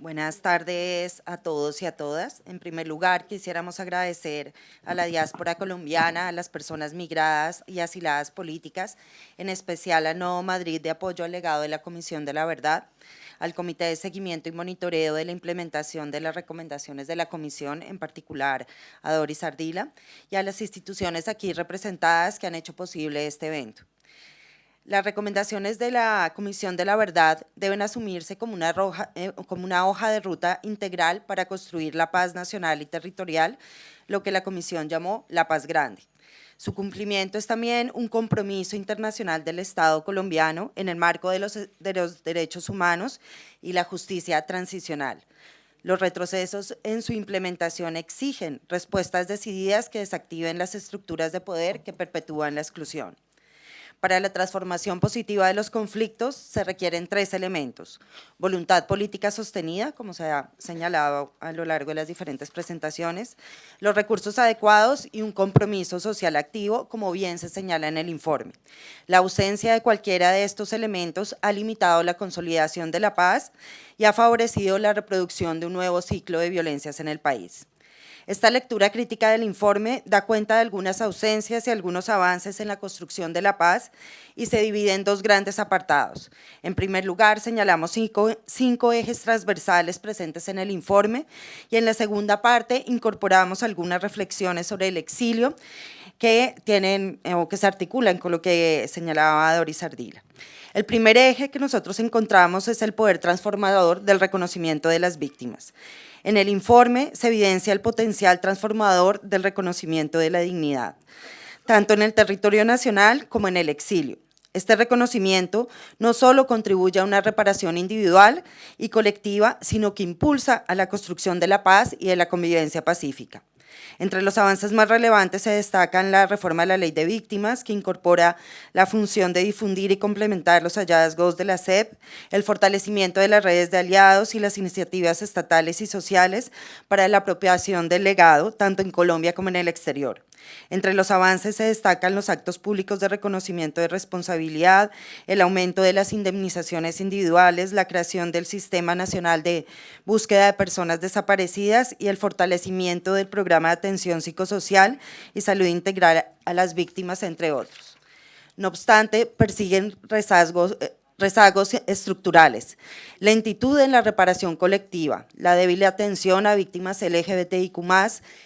Buenas tardes a todos y a todas. En primer lugar, quisiéramos agradecer a la diáspora colombiana, a las personas migradas y asiladas políticas, en especial a Nuevo Madrid de apoyo al legado de la Comisión de la Verdad, al Comité de Seguimiento y Monitoreo de la implementación de las recomendaciones de la Comisión, en particular a Doris Ardila, y a las instituciones aquí representadas que han hecho posible este evento. Las recomendaciones de la Comisión de la Verdad deben asumirse como una hoja de ruta integral para construir la paz nacional y territorial, lo que la Comisión llamó la paz grande. Su cumplimiento es también un compromiso internacional del Estado colombiano en el marco de los derechos humanos y la justicia transicional. Los retrocesos en su implementación exigen respuestas decididas que desactiven las estructuras de poder que perpetúan la exclusión. Para la transformación positiva de los conflictos se requieren 3 elementos: voluntad política sostenida, como se ha señalado a lo largo de las diferentes presentaciones, los recursos adecuados y un compromiso social activo, como bien se señala en el informe. La ausencia de cualquiera de estos elementos ha limitado la consolidación de la paz y ha favorecido la reproducción de un nuevo ciclo de violencias en el país. Esta lectura crítica del informe da cuenta de algunas ausencias y algunos avances en la construcción de la paz y se divide en 2 grandes apartados. En primer lugar, señalamos 5 ejes transversales presentes en el informe y en la segunda parte incorporamos algunas reflexiones sobre el exilio que se articulan con lo que señalaba Doris Ardila. El primer eje que nosotros encontramos es el poder transformador del reconocimiento de las víctimas. En el informe se evidencia el potencial transformador del reconocimiento de la dignidad, tanto en el territorio nacional como en el exilio. Este reconocimiento no solo contribuye a una reparación individual y colectiva, sino que impulsa a la construcción de la paz y de la convivencia pacífica. Entre los avances más relevantes se destacan la reforma de la Ley de Víctimas, que incorpora la función de difundir y complementar los hallazgos de la SEP, el fortalecimiento de las redes de aliados y las iniciativas estatales y sociales para la apropiación del legado, tanto en Colombia como en el exterior. Entre los avances se destacan los actos públicos de reconocimiento de responsabilidad, el aumento de las indemnizaciones individuales, la creación del Sistema Nacional de Búsqueda de Personas Desaparecidas y el fortalecimiento del programa de atención psicosocial y salud integral a las víctimas, entre otros. No obstante, persiguen rezagos estructurales, lentitud en la reparación colectiva, la débil atención a víctimas LGBTIQ+,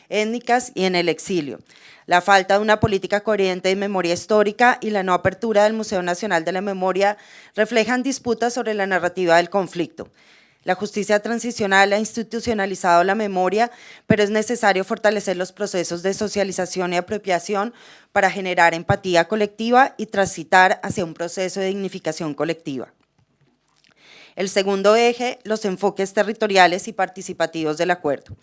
étnicas y en el exilio, la falta de una política coherente de memoria histórica y la no apertura del Museo Nacional de la Memoria reflejan disputas sobre la narrativa del conflicto. La justicia transicional ha institucionalizado la memoria, pero es necesario fortalecer los procesos de socialización y apropiación para generar empatía colectiva y transitar hacia un proceso de dignificación colectiva. El segundo eje, los enfoques territoriales y participativos del acuerdo.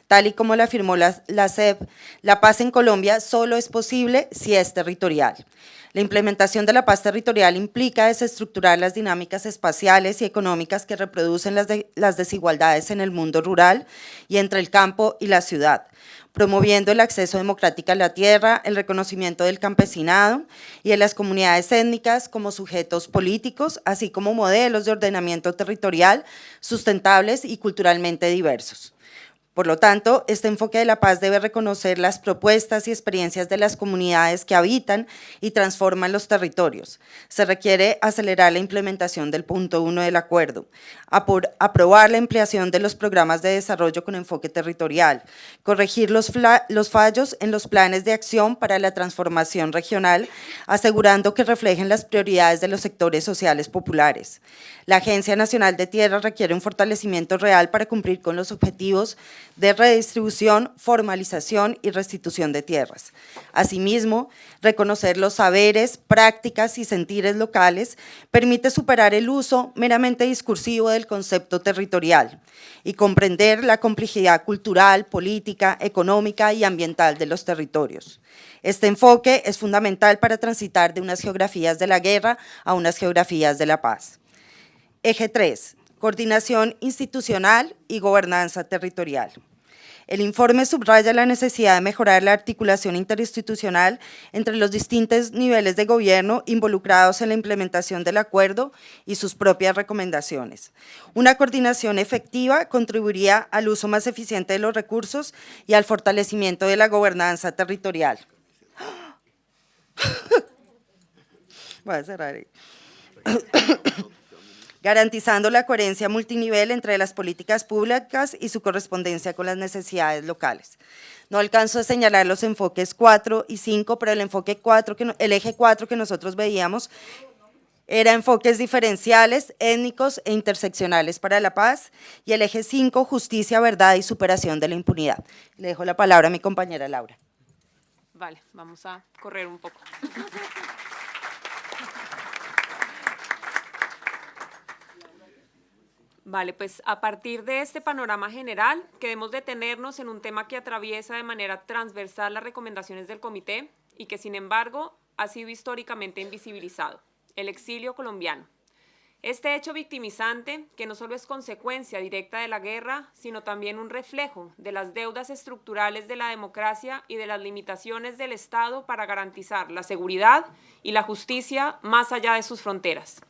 Tal y como lo afirmó la SEP, la paz en Colombia solo es posible si es territorial. La implementación de la paz territorial implica desestructurar las dinámicas espaciales y económicas que reproducen las desigualdades en el mundo rural y entre el campo y la ciudad, promoviendo el acceso democrático a la tierra, el reconocimiento del campesinado y de las comunidades étnicas como sujetos políticos, así como modelos de ordenamiento territorial sustentables y culturalmente diversos. Por lo tanto, este enfoque de la paz debe reconocer las propuestas y experiencias de las comunidades que habitan y transforman los territorios. Se requiere acelerar la implementación del punto 1 del acuerdo, aprobar la ampliación de los programas de desarrollo con enfoque territorial, corregir los fallos en los planes de acción para la transformación regional, asegurando que reflejen las prioridades de los sectores sociales populares. La Agencia Nacional de Tierra requiere un fortalecimiento real para cumplir con los objetivos de redistribución, formalización y restitución de tierras. Asimismo, reconocer los saberes, prácticas y sentires locales permite superar el uso meramente discursivo del concepto territorial y comprender la complejidad cultural, política, económica y ambiental de los territorios. Este enfoque es fundamental para transitar de unas geografías de la guerra a unas geografías de la paz. Eje 3. Coordinación institucional y gobernanza territorial. El informe subraya la necesidad de mejorar la articulación interinstitucional entre los distintos niveles de gobierno involucrados en la implementación del acuerdo y sus propias recomendaciones. Una coordinación efectiva contribuiría al uso más eficiente de los recursos y al fortalecimiento de la gobernanza territorial. Voy a cerrar ahí. Garantizando la coherencia multinivel entre las políticas públicas y su correspondencia con las necesidades locales. No alcanzo a señalar los enfoques 4 y 5, pero el eje 4 que nosotros veíamos era enfoques diferenciales, étnicos e interseccionales para la paz, y el eje 5, justicia, verdad y superación de la impunidad. Le dejo la palabra a mi compañera Laura. Vale, vamos a correr un poco. Vale, pues a partir de este panorama general, queremos detenernos en un tema que atraviesa de manera transversal las recomendaciones del comité y que, sin embargo, ha sido históricamente invisibilizado: el exilio colombiano. Este hecho victimizante, que no solo es consecuencia directa de la guerra, sino también un reflejo de las deudas estructurales de la democracia y de las limitaciones del Estado para garantizar la seguridad y la justicia más allá de sus fronteras.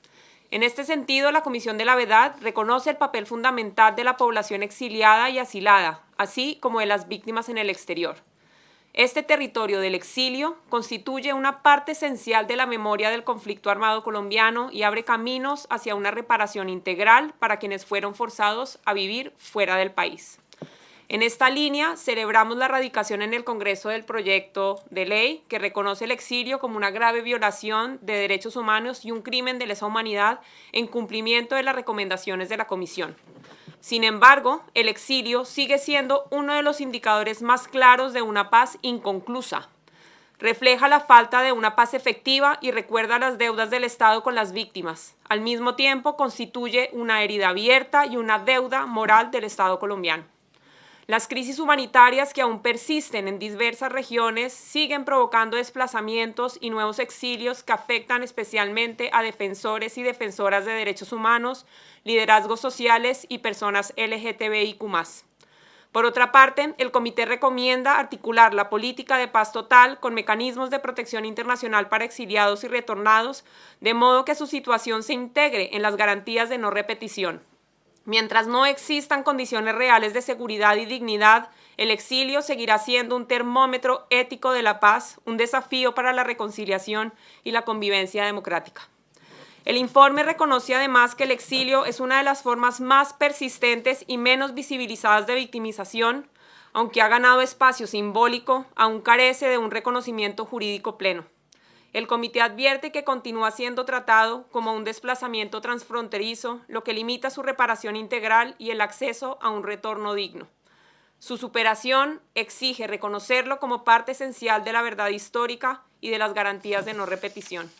En este sentido, la Comisión de la Verdad reconoce el papel fundamental de la población exiliada y asilada, así como de las víctimas en el exterior. Este territorio del exilio constituye una parte esencial de la memoria del conflicto armado colombiano y abre caminos hacia una reparación integral para quienes fueron forzados a vivir fuera del país. En esta línea, celebramos la radicación en el Congreso del proyecto de ley que reconoce el exilio como una grave violación de derechos humanos y un crimen de lesa humanidad en cumplimiento de las recomendaciones de la Comisión. Sin embargo, el exilio sigue siendo uno de los indicadores más claros de una paz inconclusa. Refleja la falta de una paz efectiva y recuerda las deudas del Estado con las víctimas. Al mismo tiempo, constituye una herida abierta y una deuda moral del Estado colombiano. Las crisis humanitarias que aún persisten en diversas regiones siguen provocando desplazamientos y nuevos exilios que afectan especialmente a defensores y defensoras de derechos humanos, liderazgos sociales y personas LGTBIQ+. Por otra parte, el Comité recomienda articular la política de paz total con mecanismos de protección internacional para exiliados y retornados, de modo que su situación se integre en las garantías de no repetición. Mientras no existan condiciones reales de seguridad y dignidad, el exilio seguirá siendo un termómetro ético de la paz, un desafío para la reconciliación y la convivencia democrática. El informe reconoce además que el exilio es una de las formas más persistentes y menos visibilizadas de victimización, aunque ha ganado espacio simbólico, aún carece de un reconocimiento jurídico pleno. El comité advierte que continúa siendo tratado como un desplazamiento transfronterizo, lo que limita su reparación integral y el acceso a un retorno digno. Su superación exige reconocerlo como parte esencial de la verdad histórica y de las garantías de no repetición.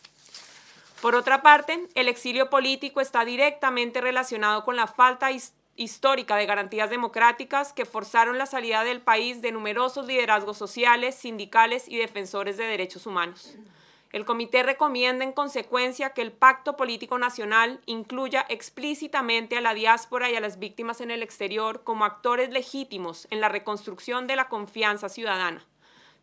Por otra parte, el exilio político está directamente relacionado con la falta histórica de garantías democráticas que forzaron la salida del país de numerosos liderazgos sociales, sindicales y defensores de derechos humanos. El comité recomienda en consecuencia que el Pacto Político Nacional incluya explícitamente a la diáspora y a las víctimas en el exterior como actores legítimos en la reconstrucción de la confianza ciudadana.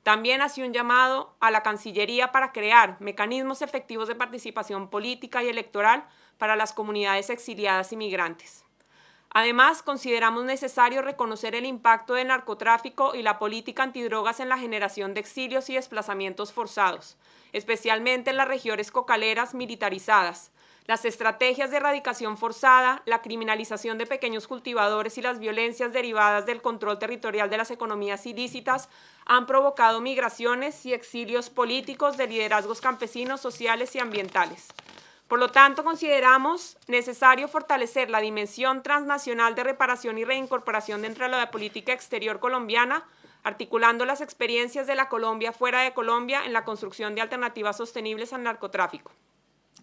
También hace un llamado a la Cancillería para crear mecanismos efectivos de participación política y electoral para las comunidades exiliadas y migrantes. Además, consideramos necesario reconocer el impacto del narcotráfico y la política antidrogas en la generación de exilios y desplazamientos forzados, especialmente en las regiones cocaleras militarizadas. Las estrategias de erradicación forzada, la criminalización de pequeños cultivadores y las violencias derivadas del control territorial de las economías ilícitas han provocado migraciones y exilios políticos de liderazgos campesinos, sociales y ambientales. Por lo tanto, consideramos necesario fortalecer la dimensión transnacional de reparación y reincorporación dentro de la política exterior colombiana, articulando las experiencias de la Colombia fuera de Colombia en la construcción de alternativas sostenibles al narcotráfico.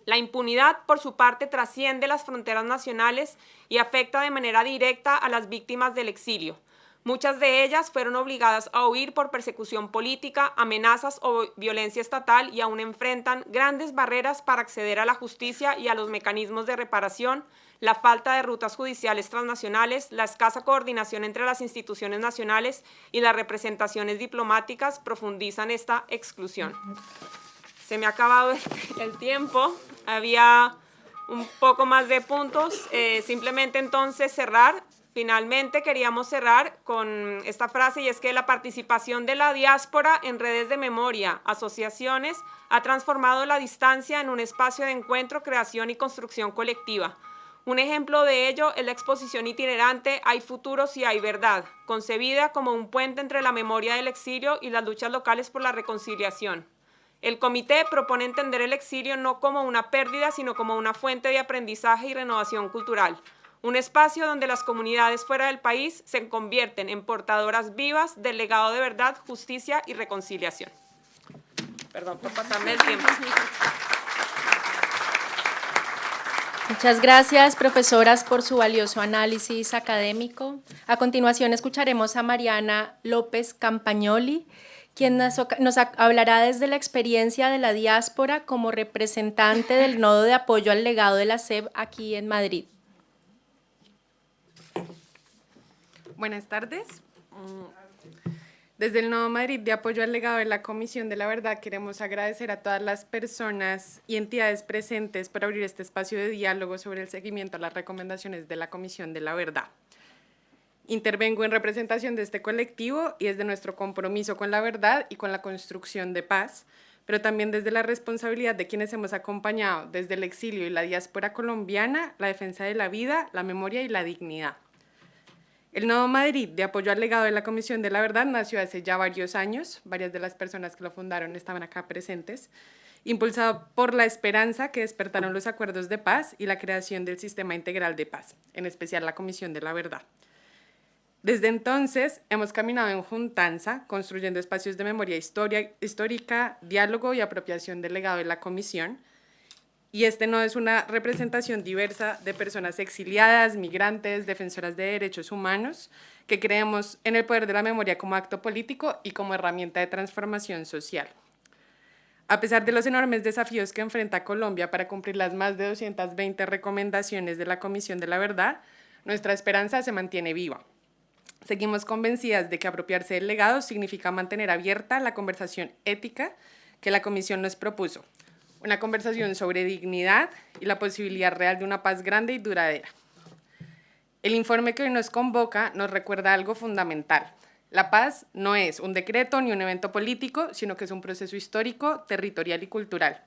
La impunidad, por su parte, trasciende las fronteras nacionales y afecta de manera directa a las víctimas del exilio. Muchas de ellas fueron obligadas a huir por persecución política, amenazas o violencia estatal y aún enfrentan grandes barreras para acceder a la justicia y a los mecanismos de reparación, la falta de rutas judiciales transnacionales, la escasa coordinación entre las instituciones nacionales y las representaciones diplomáticas profundizan esta exclusión. Se me ha acabado el tiempo, había un poco más de puntos, simplemente entonces cerrar. Finalmente queríamos cerrar con esta frase y es que la participación de la diáspora en redes de memoria, asociaciones, ha transformado la distancia en un espacio de encuentro, creación y construcción colectiva. Un ejemplo de ello es la exposición itinerante Hay futuros y hay verdad, concebida como un puente entre la memoria del exilio y las luchas locales por la reconciliación. El comité propone entender el exilio no como una pérdida, sino como una fuente de aprendizaje y renovación cultural. Un espacio donde las comunidades fuera del país se convierten en portadoras vivas del legado de verdad, justicia y reconciliación. Perdón por pasarme el tiempo. Muchas gracias, profesoras, por su valioso análisis académico. A continuación escucharemos a Mariana López Campagnoli, quien nos hablará desde la experiencia de la diáspora como representante del Nodo de Apoyo al Legado de la SEB aquí en Madrid. Buenas tardes. Desde el Nodo Madrid de Apoyo al Legado de la Comisión de la Verdad queremos agradecer a todas las personas y entidades presentes por abrir este espacio de diálogo sobre el seguimiento a las recomendaciones de la Comisión de la Verdad. Intervengo en representación de este colectivo y desde nuestro compromiso con la verdad y con la construcción de paz, pero también desde la responsabilidad de quienes hemos acompañado desde el exilio y la diáspora colombiana, la defensa de la vida, la memoria y la dignidad. El Nodo Madrid de Apoyo al Legado de la Comisión de la Verdad nació hace ya varios años, varias de las personas que lo fundaron estaban acá presentes, impulsado por la esperanza que despertaron los acuerdos de paz y la creación del Sistema Integral de Paz, en especial la Comisión de la Verdad. Desde entonces hemos caminado en juntanza, construyendo espacios de memoria histórica, diálogo y apropiación del legado de la Comisión, y este no es una representación diversa de personas exiliadas, migrantes, defensoras de derechos humanos, que creemos en el poder de la memoria como acto político y como herramienta de transformación social. A pesar de los enormes desafíos que enfrenta Colombia para cumplir las más de 220 recomendaciones de la Comisión de la Verdad, nuestra esperanza se mantiene viva. Seguimos convencidas de que apropiarse del legado significa mantener abierta la conversación ética que la Comisión nos propuso, una conversación sobre dignidad y la posibilidad real de una paz grande y duradera. El informe que hoy nos convoca nos recuerda algo fundamental. La paz no es un decreto ni un evento político, sino que es un proceso histórico, territorial y cultural.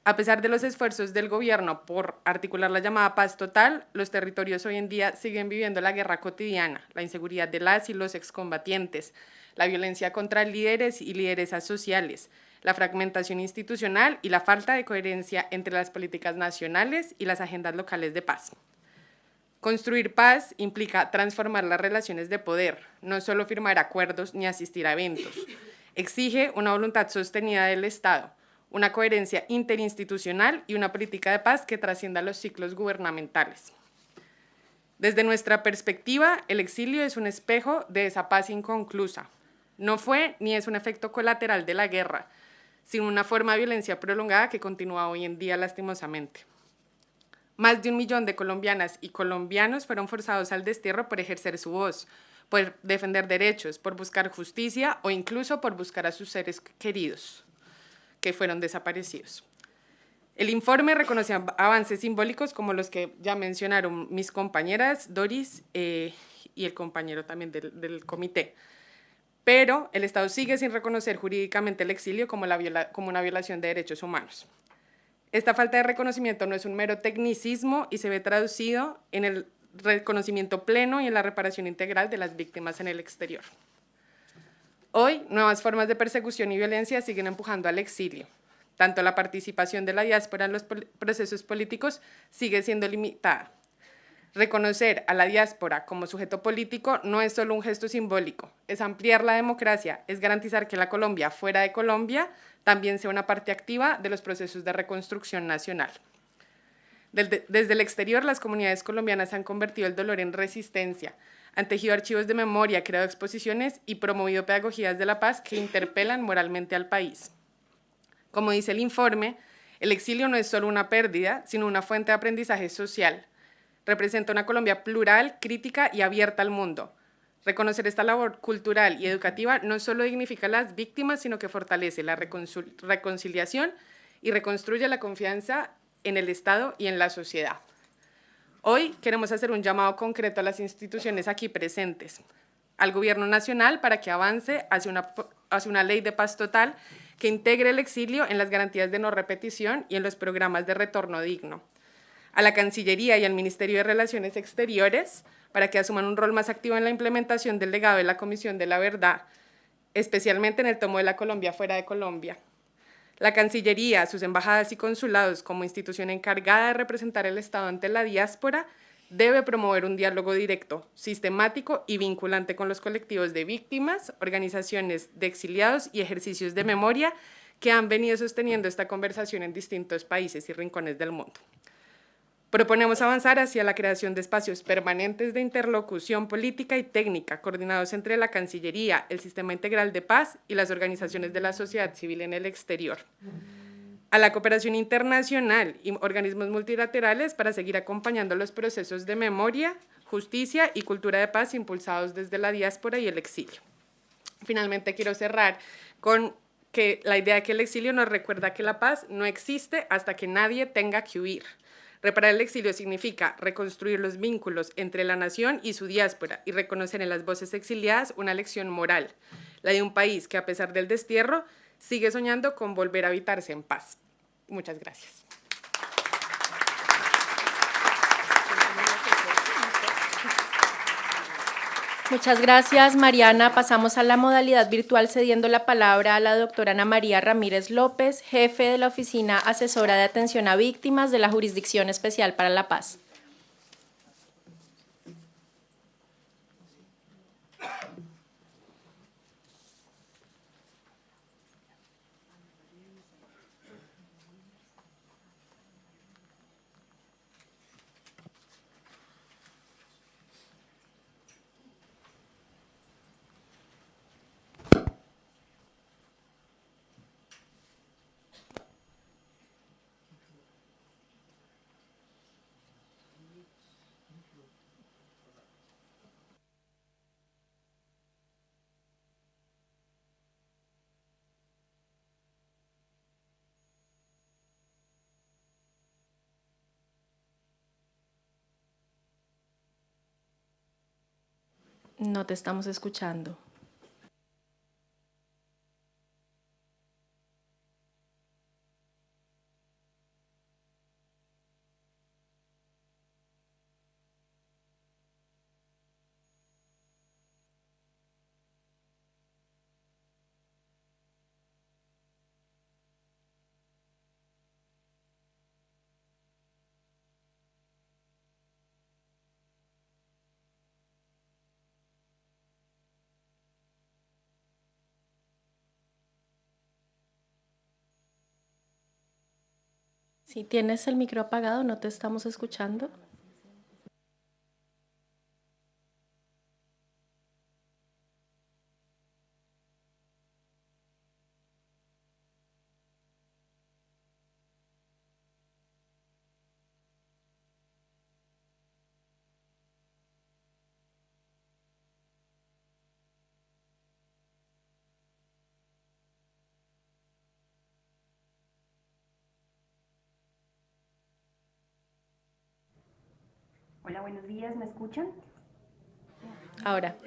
A pesar de los esfuerzos del gobierno por articular la llamada paz total, los territorios hoy en día siguen viviendo la guerra cotidiana, la inseguridad de las y los excombatientes, la violencia contra líderes y lideresas sociales, la fragmentación institucional y la falta de coherencia entre las políticas nacionales y las agendas locales de paz. Construir paz implica transformar las relaciones de poder, no solo firmar acuerdos ni asistir a eventos. Exige una voluntad sostenida del Estado, una coherencia interinstitucional y una política de paz que trascienda los ciclos gubernamentales. Desde nuestra perspectiva, el exilio es un espejo de esa paz inconclusa. No fue ni es un efecto colateral de la guerra, sino una forma de violencia prolongada que continúa hoy en día lastimosamente. Más de 1 millón de colombianas y colombianos fueron forzados al destierro por ejercer su voz, por defender derechos, por buscar justicia o incluso por buscar a sus seres queridos que fueron desaparecidos. El informe reconoce avances simbólicos como los que ya mencionaron mis compañeras, Doris y el compañero también del comité, pero el Estado sigue sin reconocer jurídicamente el exilio como una violación de derechos humanos. Esta falta de reconocimiento no es un mero tecnicismo y se ve traducido en el reconocimiento pleno y en la reparación integral de las víctimas en el exterior. Hoy, nuevas formas de persecución y violencia siguen empujando al exilio. Tanto la participación de la diáspora en los procesos políticos sigue siendo limitada. Reconocer a la diáspora como sujeto político no es solo un gesto simbólico, es ampliar la democracia, es garantizar que la Colombia fuera de Colombia también sea una parte activa de los procesos de reconstrucción nacional. Desde el exterior, las comunidades colombianas han convertido el dolor en resistencia, han tejido archivos de memoria, creado exposiciones y promovido pedagogías de la paz que interpelan moralmente al país. Como dice el informe, el exilio no es solo una pérdida, sino una fuente de aprendizaje social. Representa una Colombia plural, crítica y abierta al mundo. Reconocer esta labor cultural y educativa no solo dignifica a las víctimas, sino que fortalece la reconciliación y reconstruye la confianza en el Estado y en la sociedad. Hoy queremos hacer un llamado concreto a las instituciones aquí presentes, al Gobierno Nacional para que avance hacia una ley de paz total que integre el exilio en las garantías de no repetición y en los programas de retorno digno, a la Cancillería y al Ministerio de Relaciones Exteriores para que asuman un rol más activo en la implementación del legado de la Comisión de la Verdad, especialmente en el tomo de la Colombia fuera de Colombia. La Cancillería, sus embajadas y consulados como institución encargada de representar el Estado ante la diáspora, debe promover un diálogo directo, sistemático y vinculante con los colectivos de víctimas, organizaciones de exiliados y ejercicios de memoria que han venido sosteniendo esta conversación en distintos países y rincones del mundo. Proponemos avanzar hacia la creación de espacios permanentes de interlocución política y técnica, coordinados entre la Cancillería, el Sistema Integral de Paz y las organizaciones de la sociedad civil en el exterior. A la cooperación internacional y organismos multilaterales para seguir acompañando los procesos de memoria, justicia y cultura de paz impulsados desde la diáspora y el exilio. Finalmente, quiero cerrar con que la idea de que el exilio nos recuerda que la paz no existe hasta que nadie tenga que huir. Reparar el exilio significa reconstruir los vínculos entre la nación y su diáspora y reconocer en las voces exiliadas una lección moral, la de un país que a pesar del destierro sigue soñando con volver a habitarse en paz. Muchas gracias. Muchas gracias, Mariana. Pasamos a la modalidad virtual cediendo la palabra a la doctora Ana María Ramírez López, jefe de la Oficina Asesora de Atención a Víctimas de la Jurisdicción Especial para la Paz. No te estamos escuchando. Si tienes el micro apagado, no te estamos escuchando. Hola, buenos días, ¿me escuchan? Ahora,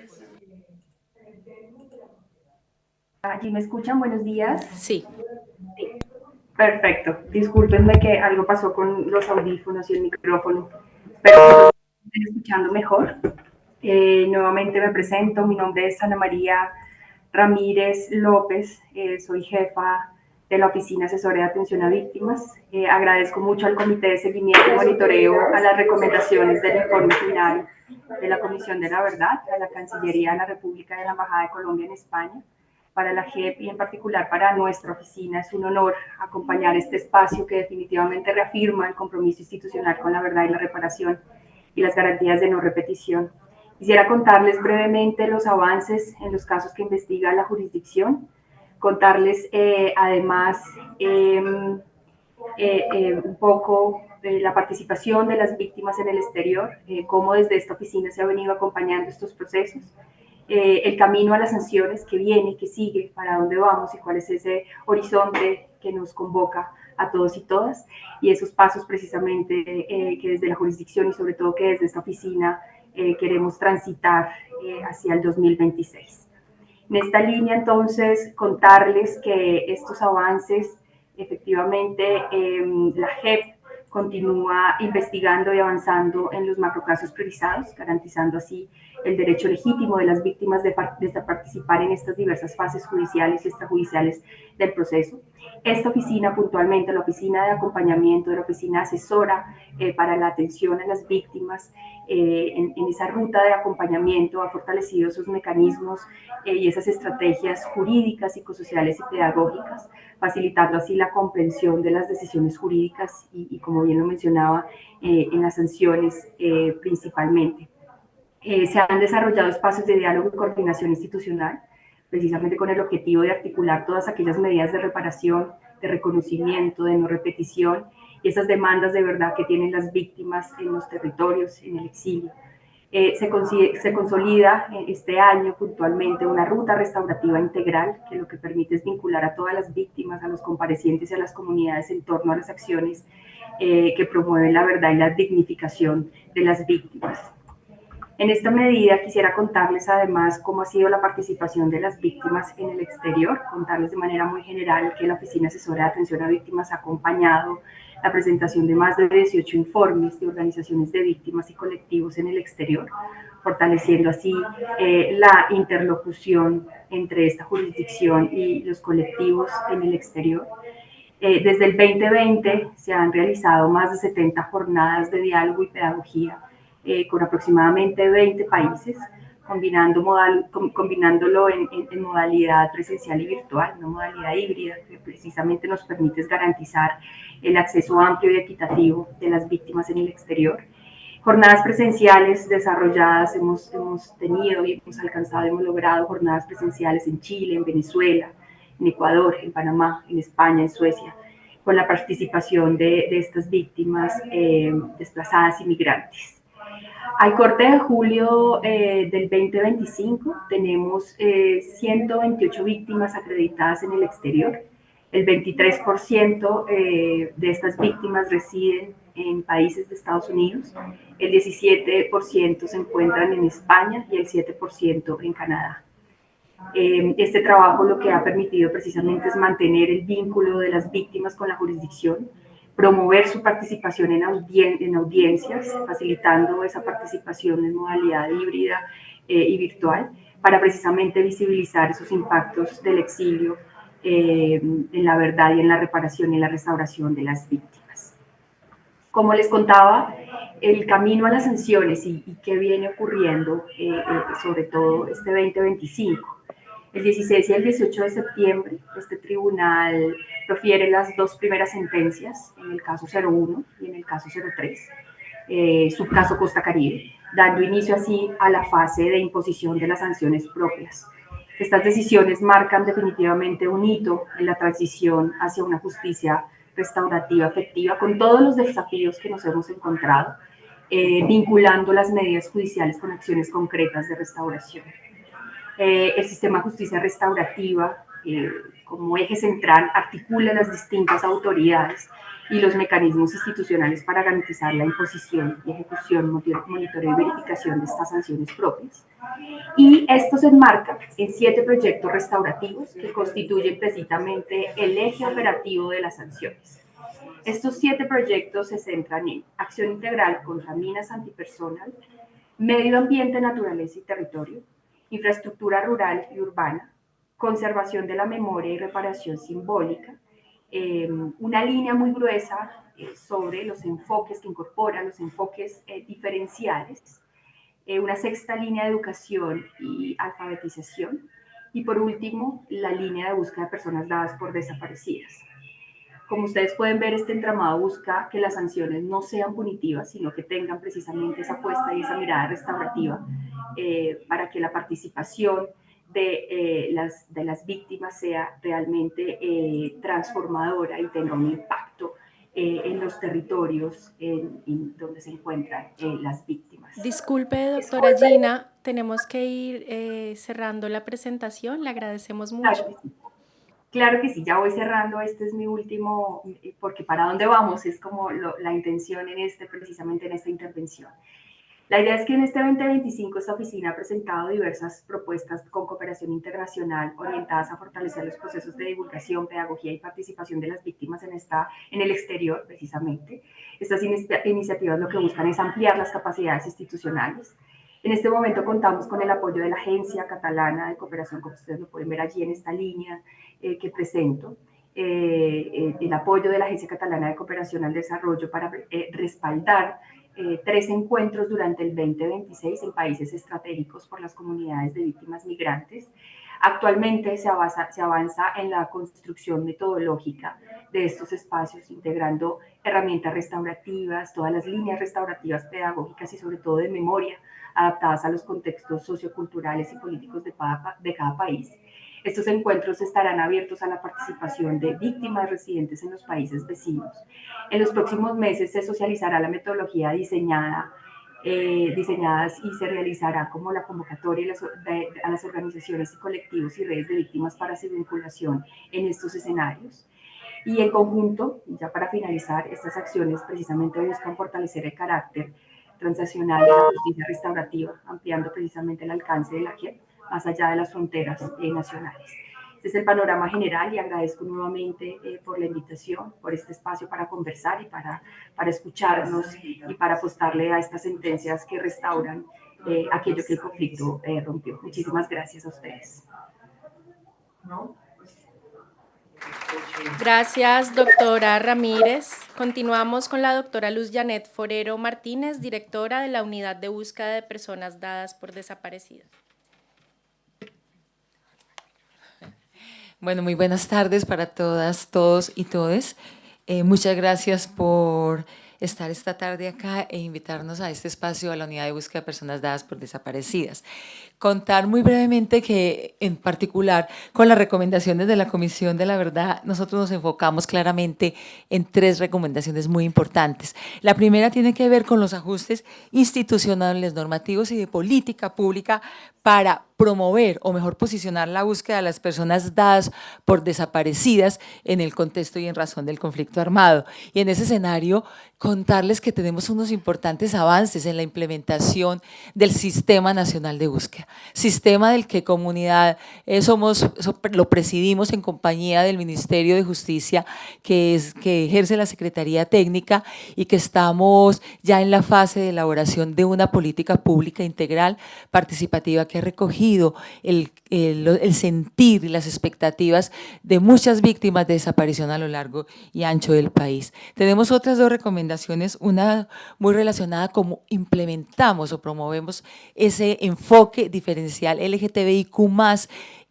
¿Allí me escuchan? Buenos días. sí. Perfecto. Discúlpenme que algo pasó con los audífonos y el micrófono, pero que me estén escuchando mejor. Nuevamente me presento, mi nombre es Ana María Ramírez López, soy jefa de la Oficina Asesora de Atención a Víctimas. Agradezco mucho al Comité de Seguimiento y Monitoreo a las recomendaciones del informe final de la Comisión de la Verdad, a la Cancillería de la República y a la Embajada de Colombia en España. Para la JEP y en particular para nuestra oficina es un honor acompañar este espacio que definitivamente reafirma el compromiso institucional con la verdad y la reparación y las garantías de no repetición. Quisiera contarles brevemente los avances en los casos que investiga la jurisdicción, contarles además un poco de la participación de las víctimas en el exterior, cómo desde esta oficina se ha venido acompañando estos procesos, el camino a las sanciones que viene, que sigue, para dónde vamos y cuál es ese horizonte que nos convoca a todos y todas, y esos pasos precisamente que desde la jurisdicción y sobre todo que desde esta oficina queremos transitar hacia el 2026. En esta línea, entonces, contarles que estos avances, efectivamente, la JEP continúa investigando y avanzando en los macrocasos priorizados, garantizando así el derecho legítimo de las víctimas de participar en estas diversas fases judiciales y extrajudiciales del proceso. Esta oficina, puntualmente, la oficina de acompañamiento, de la oficina asesora para la atención a las víctimas, en esa ruta de acompañamiento ha fortalecido esos mecanismos y esas estrategias jurídicas, psicosociales y pedagógicas, facilitando así la comprensión de las decisiones jurídicas y como bien lo mencionaba, en las sanciones principalmente. Se han desarrollado espacios de diálogo y coordinación institucional, precisamente con el objetivo de articular todas aquellas medidas de reparación, de reconocimiento, de no repetición, y esas demandas de verdad que tienen las víctimas en los territorios, en el exilio. Se consolida este año puntualmente una ruta restaurativa integral que lo que permite es vincular a todas las víctimas, a los comparecientes y a las comunidades en torno a las acciones que promueven la verdad y la dignificación de las víctimas. En esta medida quisiera contarles además cómo ha sido la participación de las víctimas en el exterior, contarles de manera muy general que la Oficina Asesora de Atención a Víctimas ha acompañado la presentación de más de 18 informes de organizaciones de víctimas y colectivos en el exterior, fortaleciendo así la interlocución entre esta jurisdicción y los colectivos en el exterior. Desde el 2020 se han realizado más de 70 jornadas de diálogo y pedagogía con aproximadamente 20 países, combinándolo en modalidad presencial y virtual, una modalidad híbrida que precisamente nos permite garantizar el acceso amplio y equitativo de las víctimas en el exterior. Jornadas presenciales desarrolladas hemos tenido y hemos logrado jornadas presenciales en Chile, en Venezuela, en Ecuador, en Panamá, en España, en Suecia, con la participación de estas víctimas desplazadas y migrantes. Al corte de julio del 2025 tenemos 128 víctimas acreditadas en el exterior. El 23% de estas víctimas residen en países de Estados Unidos, el 17% se encuentran en España y el 7% en Canadá. Este trabajo lo que ha permitido precisamente es mantener el vínculo de las víctimas con la jurisdicción, promover su participación en audiencias, facilitando esa participación en modalidad híbrida y virtual, para precisamente visibilizar esos impactos del exilio en la verdad y en la reparación y en la restauración de las víctimas. Como les contaba, el camino a las sanciones y qué viene ocurriendo, sobre todo este 2025. El 16 y el 18 de septiembre, este tribunal profiere las dos primeras sentencias, en el caso 01 y en el caso 03, subcaso Costa Caribe, dando inicio así a la fase de imposición de las sanciones propias. Estas decisiones marcan definitivamente un hito en la transición hacia una justicia restaurativa efectiva, con todos los desafíos que nos hemos encontrado, vinculando las medidas judiciales con acciones concretas de restauración. El sistema de justicia restaurativa, como eje central, articula las distintas autoridades y los mecanismos institucionales para garantizar la imposición y ejecución, monitoreo y verificación de estas sanciones propias. Y esto se enmarca en 7 proyectos restaurativos que constituyen precisamente el eje operativo de las sanciones. Estos 7 proyectos se centran en acción integral contra minas antipersonal, medio ambiente, naturaleza y territorio, infraestructura rural y urbana, conservación de la memoria y reparación simbólica, una línea muy gruesa sobre los enfoques que incorporan, los enfoques diferenciales, una 6ª línea de educación y alfabetización, y por último, la línea de búsqueda de personas dadas por desaparecidas. Como ustedes pueden ver, este entramado busca que las sanciones no sean punitivas, sino que tengan precisamente esa apuesta y esa mirada restaurativa para que la participación de las víctimas sea realmente transformadora y tenga un impacto en los territorios en donde se encuentran las víctimas. Disculpe, doctora Gina, tenemos que ir cerrando la presentación. Le agradecemos mucho. Claro que sí, ya voy cerrando. Este es mi último, porque para dónde vamos es como la intención precisamente en esta intervención. La idea es que en este 2025 esta oficina ha presentado diversas propuestas con cooperación internacional orientadas a fortalecer los procesos de divulgación, pedagogía y participación de las víctimas en el exterior, precisamente. Estas iniciativas lo que buscan es ampliar las capacidades institucionales. En este momento contamos con el apoyo de la Agencia Catalana de Cooperación, como ustedes lo pueden ver allí en esta línea que presento, el apoyo de la Agencia Catalana de Cooperación al Desarrollo para respaldar 3 encuentros durante el 2026 en países estratégicos por las comunidades de víctimas migrantes. Actualmente se avanza en la construcción metodológica de estos espacios, integrando herramientas restaurativas, todas las líneas restaurativas pedagógicas y sobre todo de memoria, adaptadas a los contextos socioculturales y políticos de cada país. Estos encuentros estarán abiertos a la participación de víctimas residentes en los países vecinos. En los próximos meses se socializará la metodología diseñadas y se realizará como la convocatoria a las organizaciones y colectivos y redes de víctimas para su vinculación en estos escenarios. Y en conjunto, ya para finalizar, estas acciones precisamente buscan fortalecer el carácter transaccional de la justicia restaurativa, ampliando precisamente el alcance de la JEP más allá de las fronteras nacionales. Este es el panorama general y agradezco nuevamente por la invitación, por este espacio para conversar y para escucharnos y para apostarle a estas sentencias que restauran aquello que el conflicto rompió. Muchísimas gracias a ustedes. Gracias, doctora Ramírez. Continuamos con la doctora Luz Janet Forero Martínez, directora de la Unidad de Búsqueda de Personas Dadas por Desaparecidas. Bueno, muy buenas tardes para todas, todos y todes. Muchas gracias por estar esta tarde acá e invitarnos a este espacio a la Unidad de Búsqueda de Personas Dadas por Desaparecidas. Contar muy brevemente que, en particular, con las recomendaciones de la Comisión de la Verdad, nosotros nos enfocamos claramente en 3 recomendaciones muy importantes. La primera tiene que ver con los ajustes institucionales, normativos y de política pública para promover o mejor posicionar la búsqueda de las personas dadas por desaparecidas en el contexto y en razón del conflicto armado. Y en ese escenario, contarles que tenemos unos importantes avances en la implementación del Sistema Nacional de Búsqueda, sistema del que Comunidad lo presidimos en compañía del Ministerio de Justicia, que ejerce la Secretaría Técnica, y que estamos ya en la fase de elaboración de una política pública integral, participativa, que ha recogido el sentir y las expectativas de muchas víctimas de desaparición a lo largo y ancho del país. Tenemos otras dos recomendaciones, una muy relacionada a cómo implementamos o promovemos ese enfoque diferencial LGTBIQ+,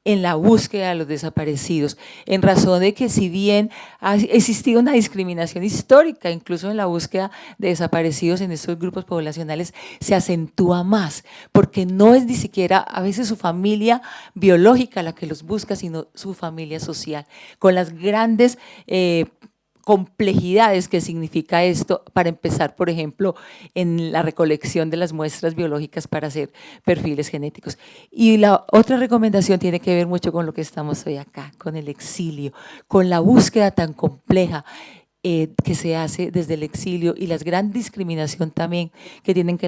en la búsqueda de los desaparecidos, en razón de que si bien ha existido una discriminación histórica, incluso en la búsqueda de desaparecidos en estos grupos poblacionales, se acentúa más, porque no es ni siquiera a veces su familia biológica la que los busca, sino su familia social, con las grandes complejidades que significa esto, para empezar, por ejemplo, en la recolección de las muestras biológicas para hacer perfiles genéticos. Y la otra recomendación tiene que ver mucho con lo que estamos hoy acá, con el exilio, con la búsqueda tan compleja que se hace desde el exilio, y la gran discriminación también que tienen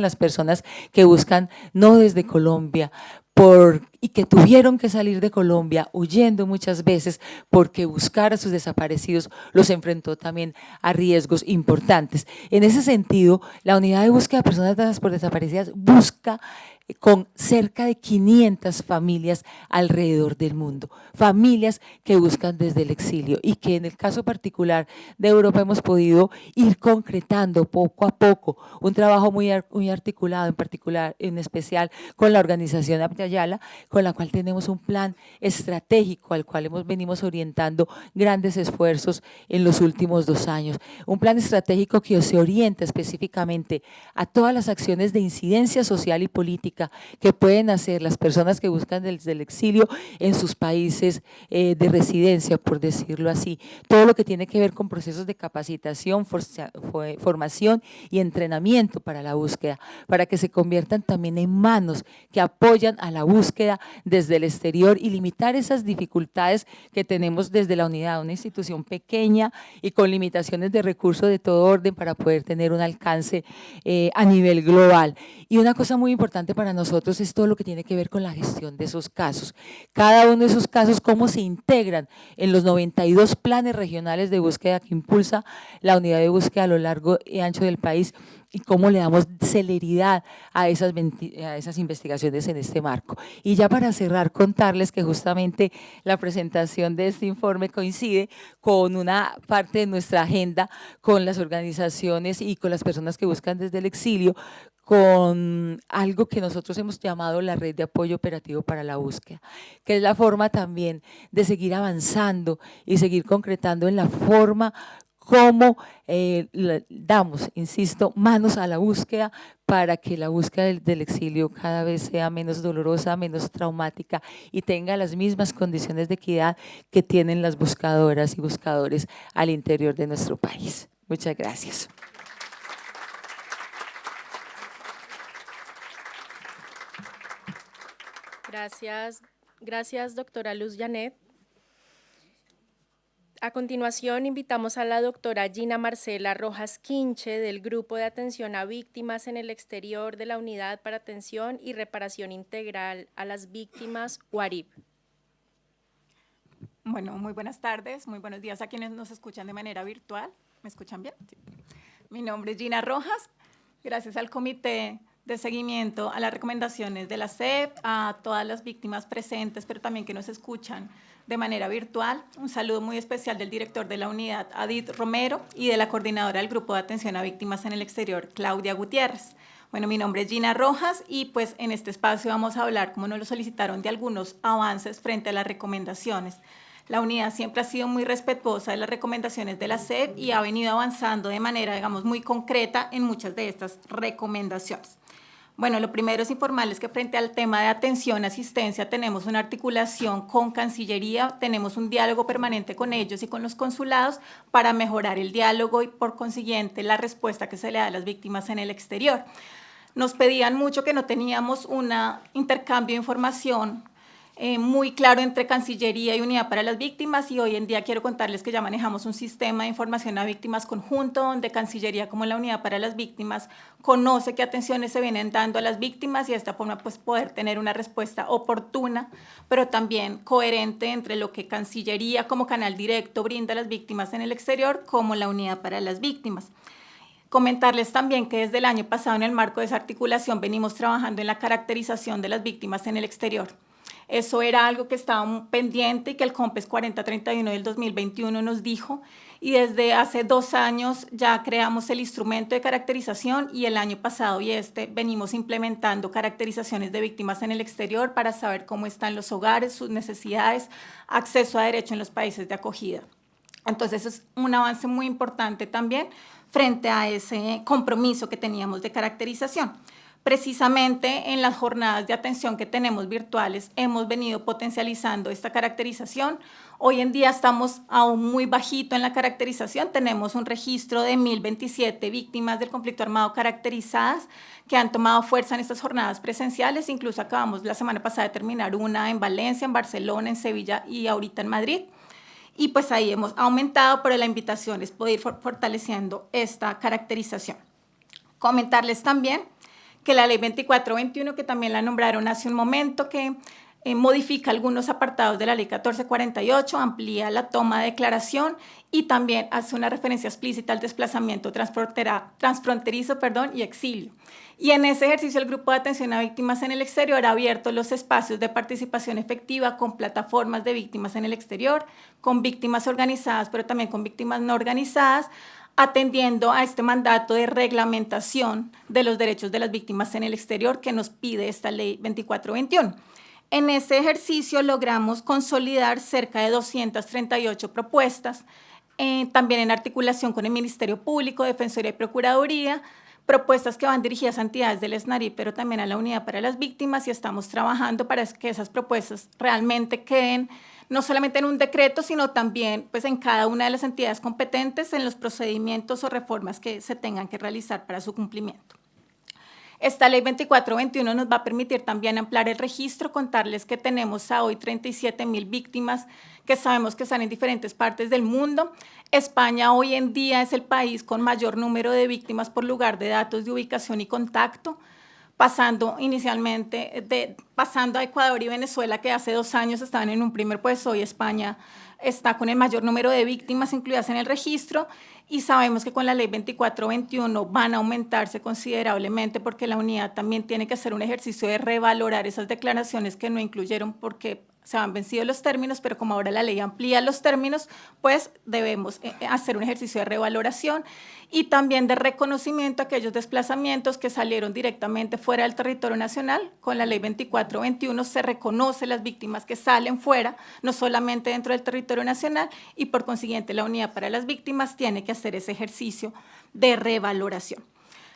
las personas que buscan no desde Colombia, y que tuvieron que salir de Colombia huyendo muchas veces, porque buscar a sus desaparecidos los enfrentó también a riesgos importantes. En ese sentido, la Unidad de Búsqueda de Personas Dadas por Desaparecidas busca con cerca de 500 familias alrededor del mundo, familias que buscan desde el exilio, y que en el caso particular de Europa hemos podido ir concretando poco a poco un trabajo muy articulado, en especial con la organización Abya-Yala, con la cual tenemos un plan estratégico al cual venimos orientando grandes esfuerzos en los últimos 2 años. Un plan estratégico que se orienta específicamente a todas las acciones de incidencia social y política que pueden hacer las personas que buscan desde el exilio en sus países de residencia, por decirlo así. Todo lo que tiene que ver con procesos de capacitación, formación y entrenamiento para la búsqueda, para que se conviertan también en manos que apoyan a la búsqueda desde el exterior, y limitar esas dificultades que tenemos desde la unidad, una institución pequeña y con limitaciones de recursos de todo orden, para poder tener un alcance a nivel global. Y una cosa muy importante para nosotros es todo lo que tiene que ver con la gestión de esos casos. Cada uno de esos casos, cómo se integran en los 92 planes regionales de búsqueda que impulsa la unidad de búsqueda a lo largo y ancho del país, y cómo le damos celeridad a esas investigaciones en este marco. Y ya para cerrar, contarles que justamente la presentación de este informe coincide con una parte de nuestra agenda con las organizaciones y con las personas que buscan desde el exilio, con algo que nosotros hemos llamado la Red de Apoyo Operativo para la Búsqueda, que es la forma también de seguir avanzando y seguir concretando en la forma como damos, insisto, manos a la búsqueda, para que la búsqueda del exilio cada vez sea menos dolorosa, menos traumática, y tenga las mismas condiciones de equidad que tienen las buscadoras y buscadores al interior de nuestro país. Muchas gracias. Gracias, doctora Luz Janet. A continuación, invitamos a la doctora Gina Marcela Rojas Quinche, del Grupo de Atención a Víctimas en el Exterior de la Unidad para Atención y Reparación Integral a las Víctimas, UARIP. Bueno, muy buenas tardes, muy buenos días a quienes nos escuchan de manera virtual. ¿Me escuchan bien? Sí. Mi nombre es Gina Rojas. Gracias al Comité de Seguimiento a las recomendaciones de la SEP, a todas las víctimas presentes, pero también que nos escuchan de manera virtual. Un saludo muy especial del director de la unidad, Adit Romero, y de la coordinadora del Grupo de Atención a Víctimas en el Exterior, Claudia Gutiérrez. Bueno, mi nombre es Gina Rojas, y pues en este espacio vamos a hablar, como nos lo solicitaron, de algunos avances frente a las recomendaciones. La unidad siempre ha sido muy respetuosa de las recomendaciones de la SEP y ha venido avanzando de manera, digamos, muy concreta en muchas de estas recomendaciones. Bueno, lo primero es informarles que frente al tema de atención, asistencia, tenemos una articulación con Cancillería, tenemos un diálogo permanente con ellos y con los consulados para mejorar el diálogo y, por consiguiente, la respuesta que se le da a las víctimas en el exterior. nos pedían mucho que no teníamos un intercambio de información muy claro entre Cancillería y Unidad para las Víctimas, y hoy en día quiero contarles que ya manejamos un sistema de información a víctimas conjunto, donde Cancillería como la Unidad para las Víctimas conoce qué atenciones se vienen dando a las víctimas y de esta forma pues poder tener una respuesta oportuna, pero también coherente entre lo que Cancillería como canal directo brinda a las víctimas en el exterior como la Unidad para las Víctimas. Comentarles también que desde el año pasado, en el marco de esa articulación, venimos trabajando en la caracterización de las víctimas en el exterior. Eso era algo que estaba pendiente y que el COMPES 4031 del 2021 nos dijo, y desde hace 2 años ya creamos el instrumento de caracterización, y el año pasado y venimos implementando caracterizaciones de víctimas en el exterior para saber cómo están los hogares, sus necesidades, acceso a derecho en los países de acogida. Entonces es un avance muy importante también frente a ese compromiso que teníamos de caracterización. Precisamente en las jornadas de atención que tenemos virtuales hemos venido potencializando esta caracterización. Hoy en día estamos aún muy bajito en la caracterización. Tenemos un registro de 1.027 víctimas del conflicto armado caracterizadas que han tomado fuerza en estas jornadas presenciales. Incluso acabamos la semana pasada de terminar una en Valencia, en Barcelona, en Sevilla y ahorita en Madrid. Y pues ahí hemos aumentado, pero la invitación es poder ir fortaleciendo esta caracterización. Comentarles también que la ley 2421, que también la nombraron hace un momento, que modifica algunos apartados de la ley 1448, amplía la toma de declaración y también hace una referencia explícita al desplazamiento transfronterizo y exilio. Y en ese ejercicio el Grupo de Atención a Víctimas en el Exterior ha abierto los espacios de participación efectiva con plataformas de víctimas en el exterior, con víctimas organizadas, pero también con víctimas no organizadas, atendiendo a este mandato de reglamentación de los derechos de las víctimas en el exterior que nos pide esta ley 2421. En ese ejercicio logramos consolidar cerca de 238 propuestas, también en articulación con el Ministerio Público, Defensoría y Procuraduría, propuestas que van dirigidas a entidades del SNARI, pero también a la Unidad para las Víctimas, y estamos trabajando para que esas propuestas realmente queden no solamente en un decreto, sino también pues, en cada una de las entidades competentes en los procedimientos o reformas que se tengan que realizar para su cumplimiento. Esta ley 2421 nos va a permitir también ampliar el registro, contarles que tenemos a hoy 37.000 víctimas que sabemos que están en diferentes partes del mundo. España hoy en día es el país con mayor número de víctimas por lugar de datos de ubicación y contacto, pasando a Ecuador y Venezuela, que hace 2 años estaban en un primer puesto. Hoy España está con el mayor número de víctimas incluidas en el registro, y sabemos que con la ley 2421 van a aumentarse considerablemente, porque la unidad también tiene que hacer un ejercicio de revalorar esas declaraciones que no incluyeron porque se han vencido los términos, pero como ahora la ley amplía los términos, pues debemos hacer un ejercicio de revaloración y también de reconocimiento a aquellos desplazamientos que salieron directamente fuera del territorio nacional. Con la ley 2421 se reconoce las víctimas que salen fuera, no solamente dentro del territorio nacional, y por consiguiente la Unidad para las Víctimas tiene que hacer ese ejercicio de revaloración.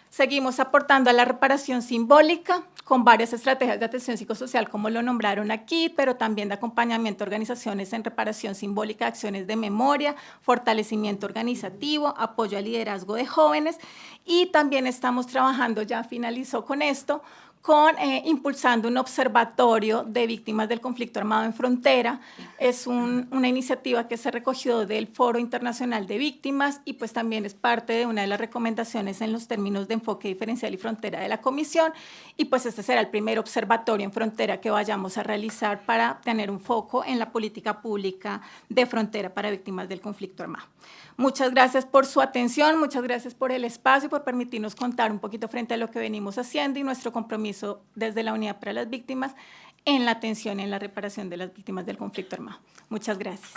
Seguimos aportando a la reparación simbólica con varias estrategias de atención psicosocial, como lo nombraron aquí, pero también de acompañamiento a organizaciones en reparación simbólica, acciones de memoria, fortalecimiento organizativo, apoyo al liderazgo de jóvenes, y también estamos trabajando, ya finalizó con esto, con impulsando un observatorio de víctimas del conflicto armado en frontera. Es una iniciativa que se recogió del Foro Internacional de Víctimas y pues también es parte de una de las recomendaciones en los términos de enfoque diferencial y frontera de la Comisión, y pues este será el primer observatorio en frontera que vayamos a realizar para tener un foco en la política pública de frontera para víctimas del conflicto armado. Muchas gracias por su atención, muchas gracias por el espacio y por permitirnos contar un poquito frente a lo que venimos haciendo y nuestro compromiso desde la Unidad para las Víctimas en la atención y en la reparación de las víctimas del conflicto armado. Muchas gracias.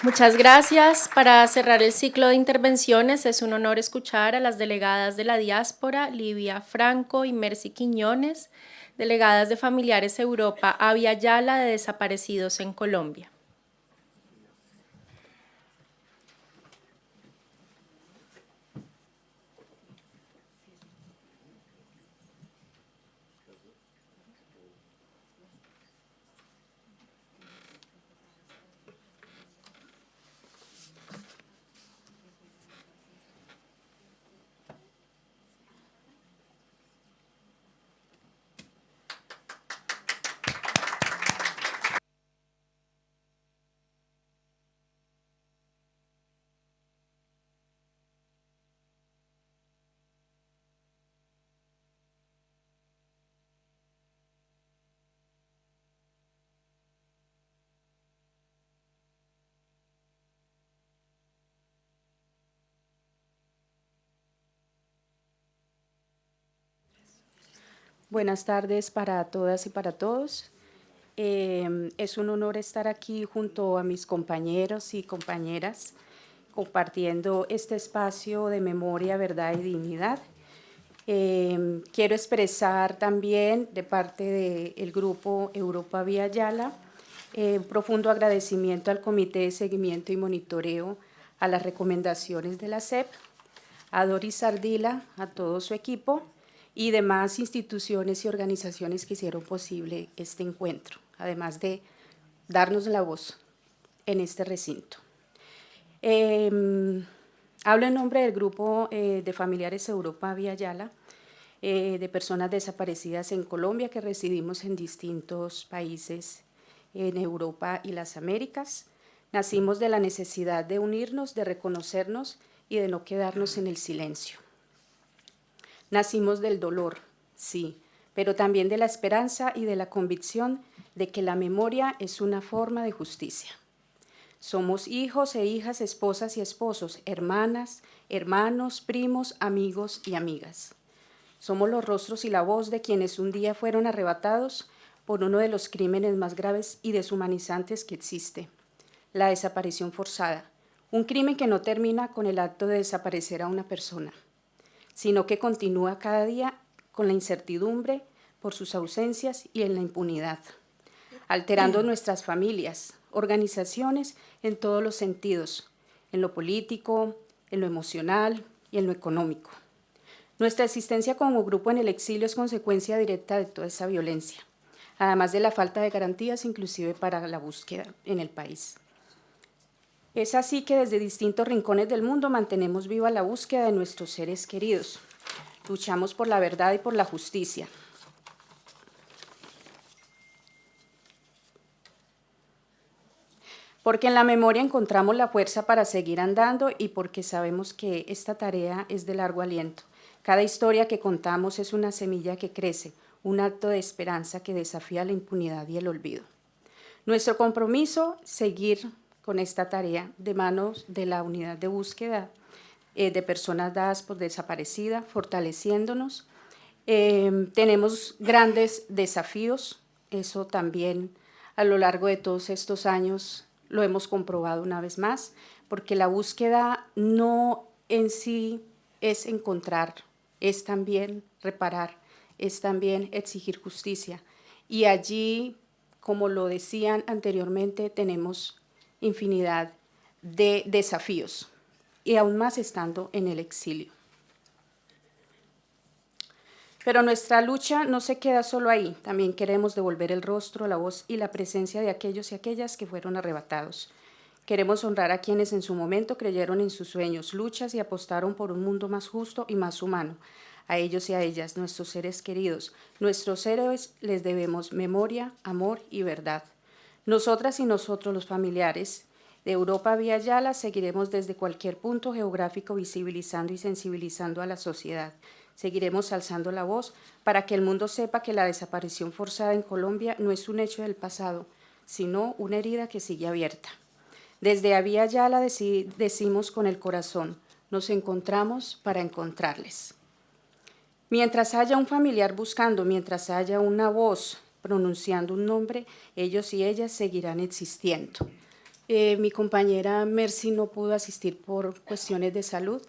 Muchas gracias. Para cerrar el ciclo de intervenciones, es un honor escuchar a las delegadas de la diáspora, Livia Franco y Mercy Quiñones, delegadas de Familiares Europa, Avia Yala, de Desaparecidos en Colombia. Buenas tardes para todas y para todos. Es un honor estar aquí junto a mis compañeros y compañeras compartiendo este espacio de memoria, verdad y dignidad. Quiero expresar también de parte del grupo Europa Vía Yala un profundo agradecimiento al Comité de Seguimiento y Monitoreo a las recomendaciones de la SEP, a Doris Ardila, a todo su equipo y demás instituciones y organizaciones que hicieron posible este encuentro, además de darnos la voz en este recinto. Hablo en nombre del grupo de familiares Europa Vía Yala, de personas desaparecidas en Colombia que residimos en distintos países en Europa y las Américas. Nacimos de la necesidad de unirnos, de reconocernos y de no quedarnos en el silencio. Nacimos del dolor, sí, pero también de la esperanza y de la convicción de que la memoria es una forma de justicia. Somos hijos e hijas, esposas y esposos, hermanas, hermanos, primos, amigos y amigas. Somos los rostros y la voz de quienes un día fueron arrebatados por uno de los crímenes más graves y deshumanizantes que existe, la desaparición forzada, un crimen que no termina con el acto de desaparecer a una persona, sino que continúa cada día con la incertidumbre por sus ausencias y en la impunidad, alterando nuestras familias, organizaciones en todos los sentidos, en lo político, en lo emocional y en lo económico. Nuestra existencia como grupo en el exilio es consecuencia directa de toda esa violencia, además de la falta de garantías inclusive para la búsqueda en el país. Es así que desde distintos rincones del mundo mantenemos viva la búsqueda de nuestros seres queridos. Luchamos por la verdad y por la justicia. Porque en la memoria encontramos la fuerza para seguir andando y porque sabemos que esta tarea es de largo aliento. Cada historia que contamos es una semilla que crece, un acto de esperanza que desafía la impunidad y el olvido. Nuestro compromiso, seguir con esta tarea de manos de la unidad de búsqueda de personas dadas por desaparecida, fortaleciéndonos. Tenemos grandes desafíos, eso también a lo largo de todos estos años lo hemos comprobado una vez más, porque la búsqueda no en sí es encontrar, es también reparar, es también exigir justicia. Y allí, como lo decían anteriormente, tenemos infinidad de desafíos, y aún más estando en el exilio. Pero nuestra lucha no se queda solo ahí, también queremos devolver el rostro, la voz y la presencia de aquellos y aquellas que fueron arrebatados. Queremos honrar a quienes en su momento creyeron en sus sueños, luchas y apostaron por un mundo más justo y más humano. A ellos y a ellas, nuestros seres queridos, nuestros héroes, les debemos memoria, amor y verdad. Nosotras y nosotros, los familiares de Europa Vía Yala, seguiremos desde cualquier punto geográfico visibilizando y sensibilizando a la sociedad. Seguiremos alzando la voz para que el mundo sepa que la desaparición forzada en Colombia no es un hecho del pasado, sino una herida que sigue abierta. Desde Vía Yala decimos con el corazón, nos encontramos para encontrarles. Mientras haya un familiar buscando, mientras haya una voz pronunciando un nombre, ellos y ellas seguirán existiendo. Mi compañera Mercy no pudo asistir por cuestiones de salud.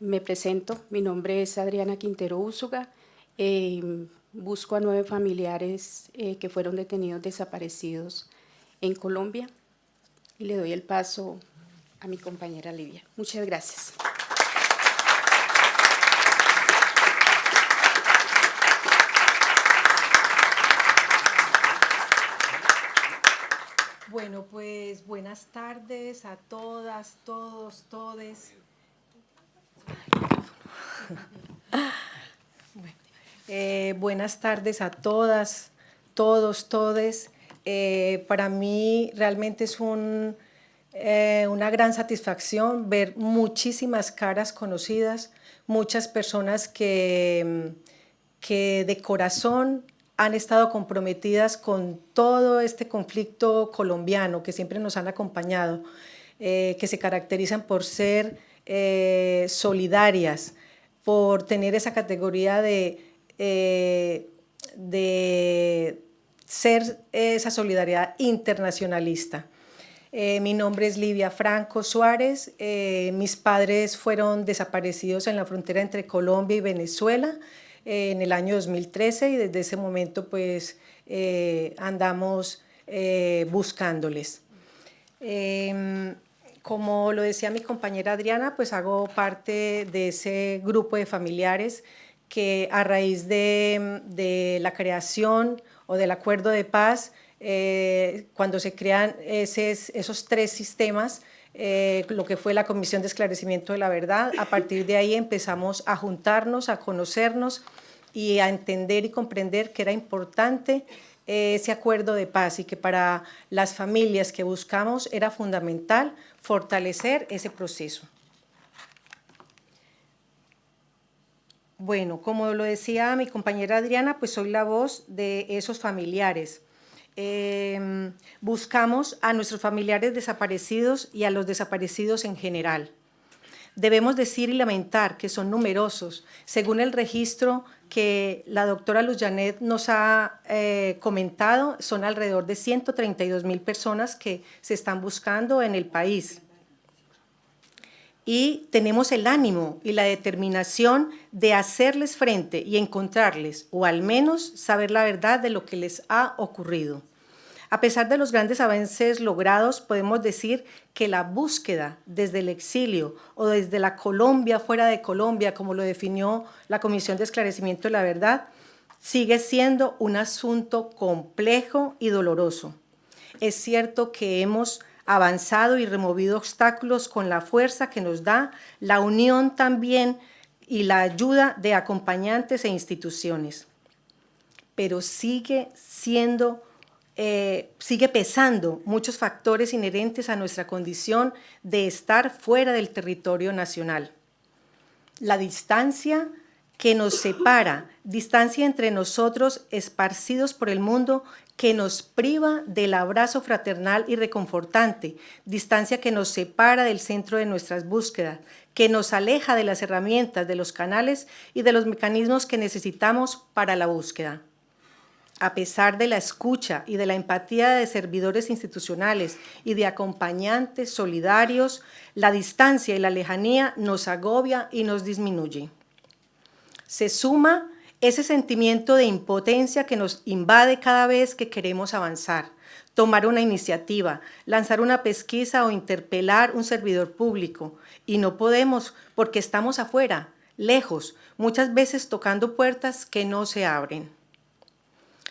Me presento, mi nombre es Adriana Quintero Úsuga. Busco a 9 familiares que fueron detenidos desaparecidos en Colombia y le doy el paso a mi compañera Livia. Muchas gracias. Bueno, pues buenas tardes a todas, todos, todes. Buenas tardes a todas, todos, todes. Para mí realmente es una gran satisfacción ver muchísimas caras conocidas, muchas personas que de corazón han estado comprometidas con todo este conflicto colombiano que siempre nos han acompañado, que se caracterizan por ser solidarias, por tener esa categoría de ser esa solidaridad internacionalista. Mi nombre es Livia Franco Suárez, mis padres fueron desaparecidos en la frontera entre Colombia y Venezuela en el año 2013 y desde ese momento pues andamos buscándoles. Como lo decía mi compañera Adriana, pues hago parte de ese grupo de familiares que a raíz de la creación o del acuerdo de paz, cuando se crean esos 3 sistemas, lo que fue la Comisión de Esclarecimiento de la Verdad, a partir de ahí empezamos a juntarnos, a conocernos y a entender y comprender que era importante ese acuerdo de paz y que para las familias que buscamos era fundamental fortalecer ese proceso. Bueno, como lo decía mi compañera Adriana, pues soy la voz de esos familiares. Buscamos a nuestros familiares desaparecidos y a los desaparecidos en general. Debemos decir y lamentar que son numerosos. Según el registro que la doctora Luz Janet nos ha comentado, son alrededor de 132.000 personas que se están buscando en el país. Y tenemos el ánimo y la determinación de hacerles frente y encontrarles, o al menos saber la verdad de lo que les ha ocurrido. A pesar de los grandes avances logrados, podemos decir que la búsqueda desde el exilio o desde la Colombia fuera de Colombia, como lo definió la Comisión de Esclarecimiento de la Verdad, sigue siendo un asunto complejo y doloroso. Es cierto que hemos avanzado y removido obstáculos con la fuerza que nos da la unión también y la ayuda de acompañantes e instituciones. Pero sigue pesando muchos factores inherentes a nuestra condición de estar fuera del territorio nacional. La distancia que nos separa, distancia entre nosotros esparcidos por el mundo que nos priva del abrazo fraternal y reconfortante, distancia que nos separa del centro de nuestras búsquedas, que nos aleja de las herramientas, de los canales y de los mecanismos que necesitamos para la búsqueda. A pesar de la escucha y de la empatía de servidores institucionales y de acompañantes solidarios, la distancia y la lejanía nos agobia y nos disminuye. Se suma ese sentimiento de impotencia que nos invade cada vez que queremos avanzar, tomar una iniciativa, lanzar una pesquisa o interpelar un servidor público. Y no podemos porque estamos afuera, lejos, muchas veces tocando puertas que no se abren.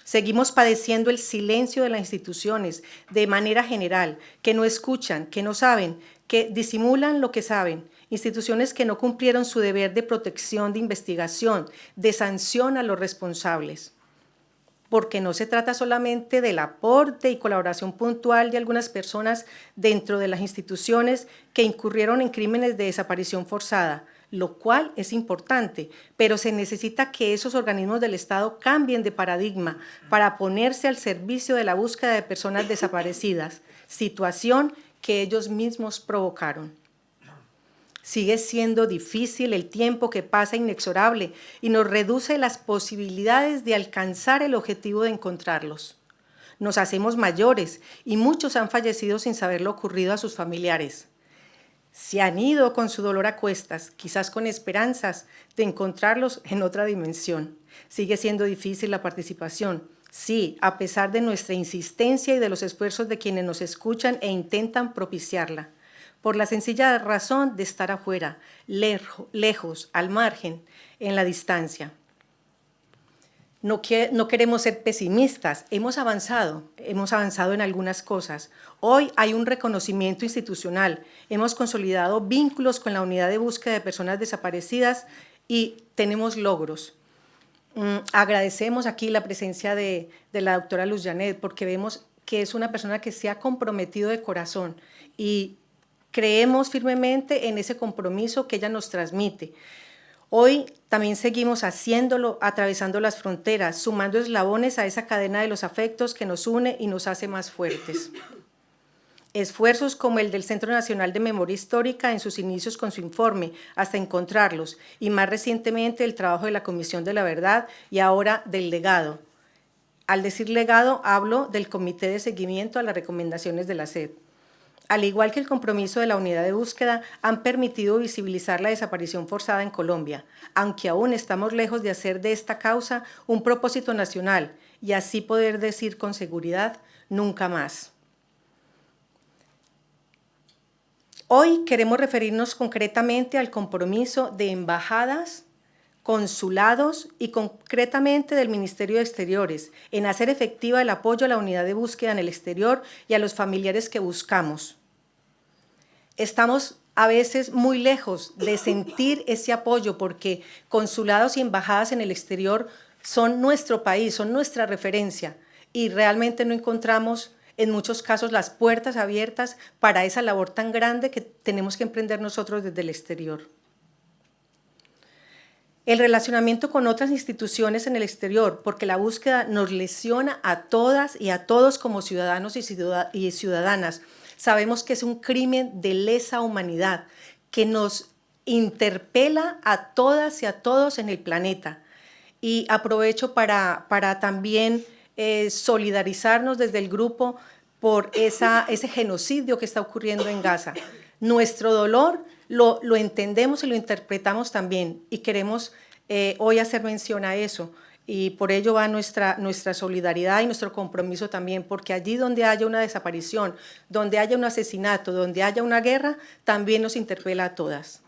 Seguimos padeciendo el silencio de las instituciones de manera general, que no escuchan, que no saben, que disimulan lo que saben. Instituciones que no cumplieron su deber de protección, de investigación, de sanción a los responsables. Porque no se trata solamente del aporte y colaboración puntual de algunas personas dentro de las instituciones que incurrieron en crímenes de desaparición forzada, lo cual es importante, pero se necesita que esos organismos del Estado cambien de paradigma para ponerse al servicio de la búsqueda de personas desaparecidas, situación que ellos mismos provocaron. Sigue siendo difícil el tiempo que pasa inexorable y nos reduce las posibilidades de alcanzar el objetivo de encontrarlos. Nos hacemos mayores y muchos han fallecido sin saber lo ocurrido a sus familiares. Se han ido con su dolor a cuestas, quizás con esperanzas de encontrarlos en otra dimensión. Sigue siendo difícil la participación. Sí, a pesar de nuestra insistencia y de los esfuerzos de quienes nos escuchan e intentan propiciarla. Por la sencilla razón de estar afuera, lejos, al margen, en la distancia. No queremos ser pesimistas, hemos avanzado en algunas cosas. Hoy hay un reconocimiento institucional, hemos consolidado vínculos con la unidad de búsqueda de personas desaparecidas y tenemos logros. Agradecemos aquí la presencia de la doctora Luz Janet porque vemos que es una persona que se ha comprometido de corazón y creemos firmemente en ese compromiso que ella nos transmite. Hoy también seguimos haciéndolo, atravesando las fronteras, sumando eslabones a esa cadena de los afectos que nos une y nos hace más fuertes. Esfuerzos como el del Centro Nacional de Memoria Histórica en sus inicios con su informe, hasta encontrarlos, y más recientemente el trabajo de la Comisión de la Verdad y ahora del legado. Al decir legado, hablo del Comité de Seguimiento a las recomendaciones de la SED. Al igual que el compromiso de la unidad de búsqueda, han permitido visibilizar la desaparición forzada en Colombia, aunque aún estamos lejos de hacer de esta causa un propósito nacional y así poder decir con seguridad, nunca más. Hoy queremos referirnos concretamente al compromiso de embajadas, consulados y concretamente del Ministerio de Exteriores en hacer efectiva el apoyo a la unidad de búsqueda en el exterior y a los familiares que buscamos. Estamos a veces muy lejos de sentir ese apoyo porque consulados y embajadas en el exterior son nuestro país, son nuestra referencia y realmente no encontramos en muchos casos las puertas abiertas para esa labor tan grande que tenemos que emprender nosotros desde el exterior. El relacionamiento con otras instituciones en el exterior, porque la búsqueda nos lesiona a todas y a todos como ciudadanos y ciudadanas. Sabemos que es un crimen de lesa humanidad que nos interpela a todas y a todos en el planeta. Y aprovecho para también solidarizarnos desde el grupo por ese genocidio que está ocurriendo en Gaza. Nuestro dolor lo entendemos y lo interpretamos también y queremos hoy hacer mención a eso y por ello va nuestra solidaridad y nuestro compromiso también, porque allí donde haya una desaparición, donde haya un asesinato, donde haya una guerra, también nos interpela a todas.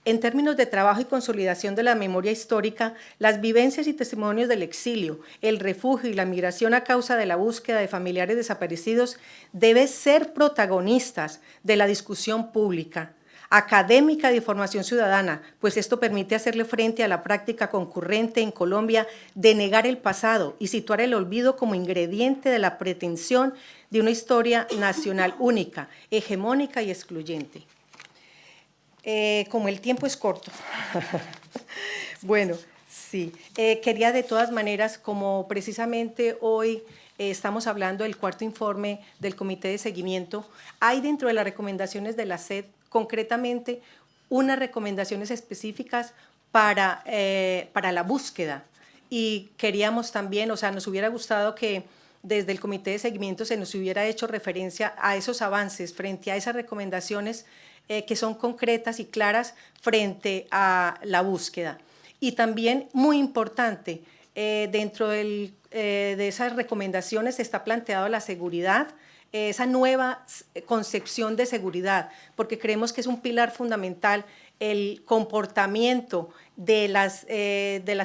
En términos de trabajo y consolidación de la memoria histórica, las vivencias y testimonios del exilio, el refugio y la migración a causa de la búsqueda de familiares desaparecidos deben ser protagonistas de la discusión pública, académica de formación ciudadana, pues esto permite hacerle frente a la práctica concurrente en Colombia de negar el pasado y situar el olvido como ingrediente de la pretensión de una historia nacional única, hegemónica y excluyente. Como el tiempo es corto. Bueno, sí. Quería de todas maneras, como precisamente hoy estamos hablando del cuarto informe del Comité de Seguimiento, hay dentro de las recomendaciones de la SED concretamente unas recomendaciones específicas para la búsqueda. Y queríamos también, o sea, nos hubiera gustado que desde el Comité de Seguimiento se nos hubiera hecho referencia a esos avances frente a esas recomendaciones que son concretas y claras frente a la búsqueda. Y también, muy importante, dentro de esas recomendaciones está planteado la seguridad, esa nueva concepción de seguridad, porque creemos que es un pilar fundamental el comportamiento de las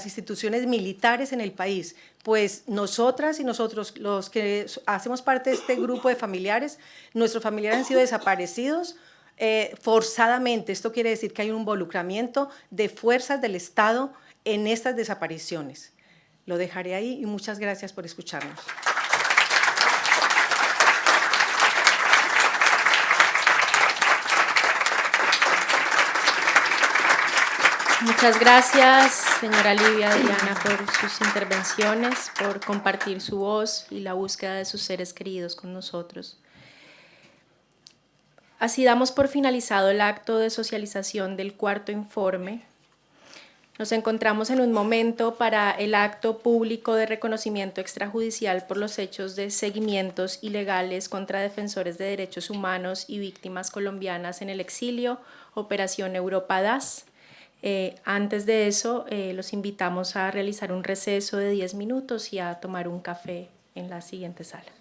instituciones militares en el país, pues nosotras y nosotros, los que hacemos parte de este grupo de familiares, nuestros familiares han sido desaparecidos forzadamente. Esto quiere decir que hay un involucramiento de fuerzas del Estado en estas desapariciones. Lo dejaré ahí y muchas gracias por escucharnos. Muchas gracias, señora Livia Adriana, por sus intervenciones, por compartir su voz y la búsqueda de sus seres queridos con nosotros. Así damos por finalizado el acto de socialización del cuarto informe. Nos encontramos en un momento para el acto público de reconocimiento extrajudicial por los hechos de seguimientos ilegales contra defensores de derechos humanos y víctimas colombianas en el exilio, Operación Europa DAS. Antes de eso, los invitamos a realizar un receso de 10 minutos y a tomar un café en la siguiente sala.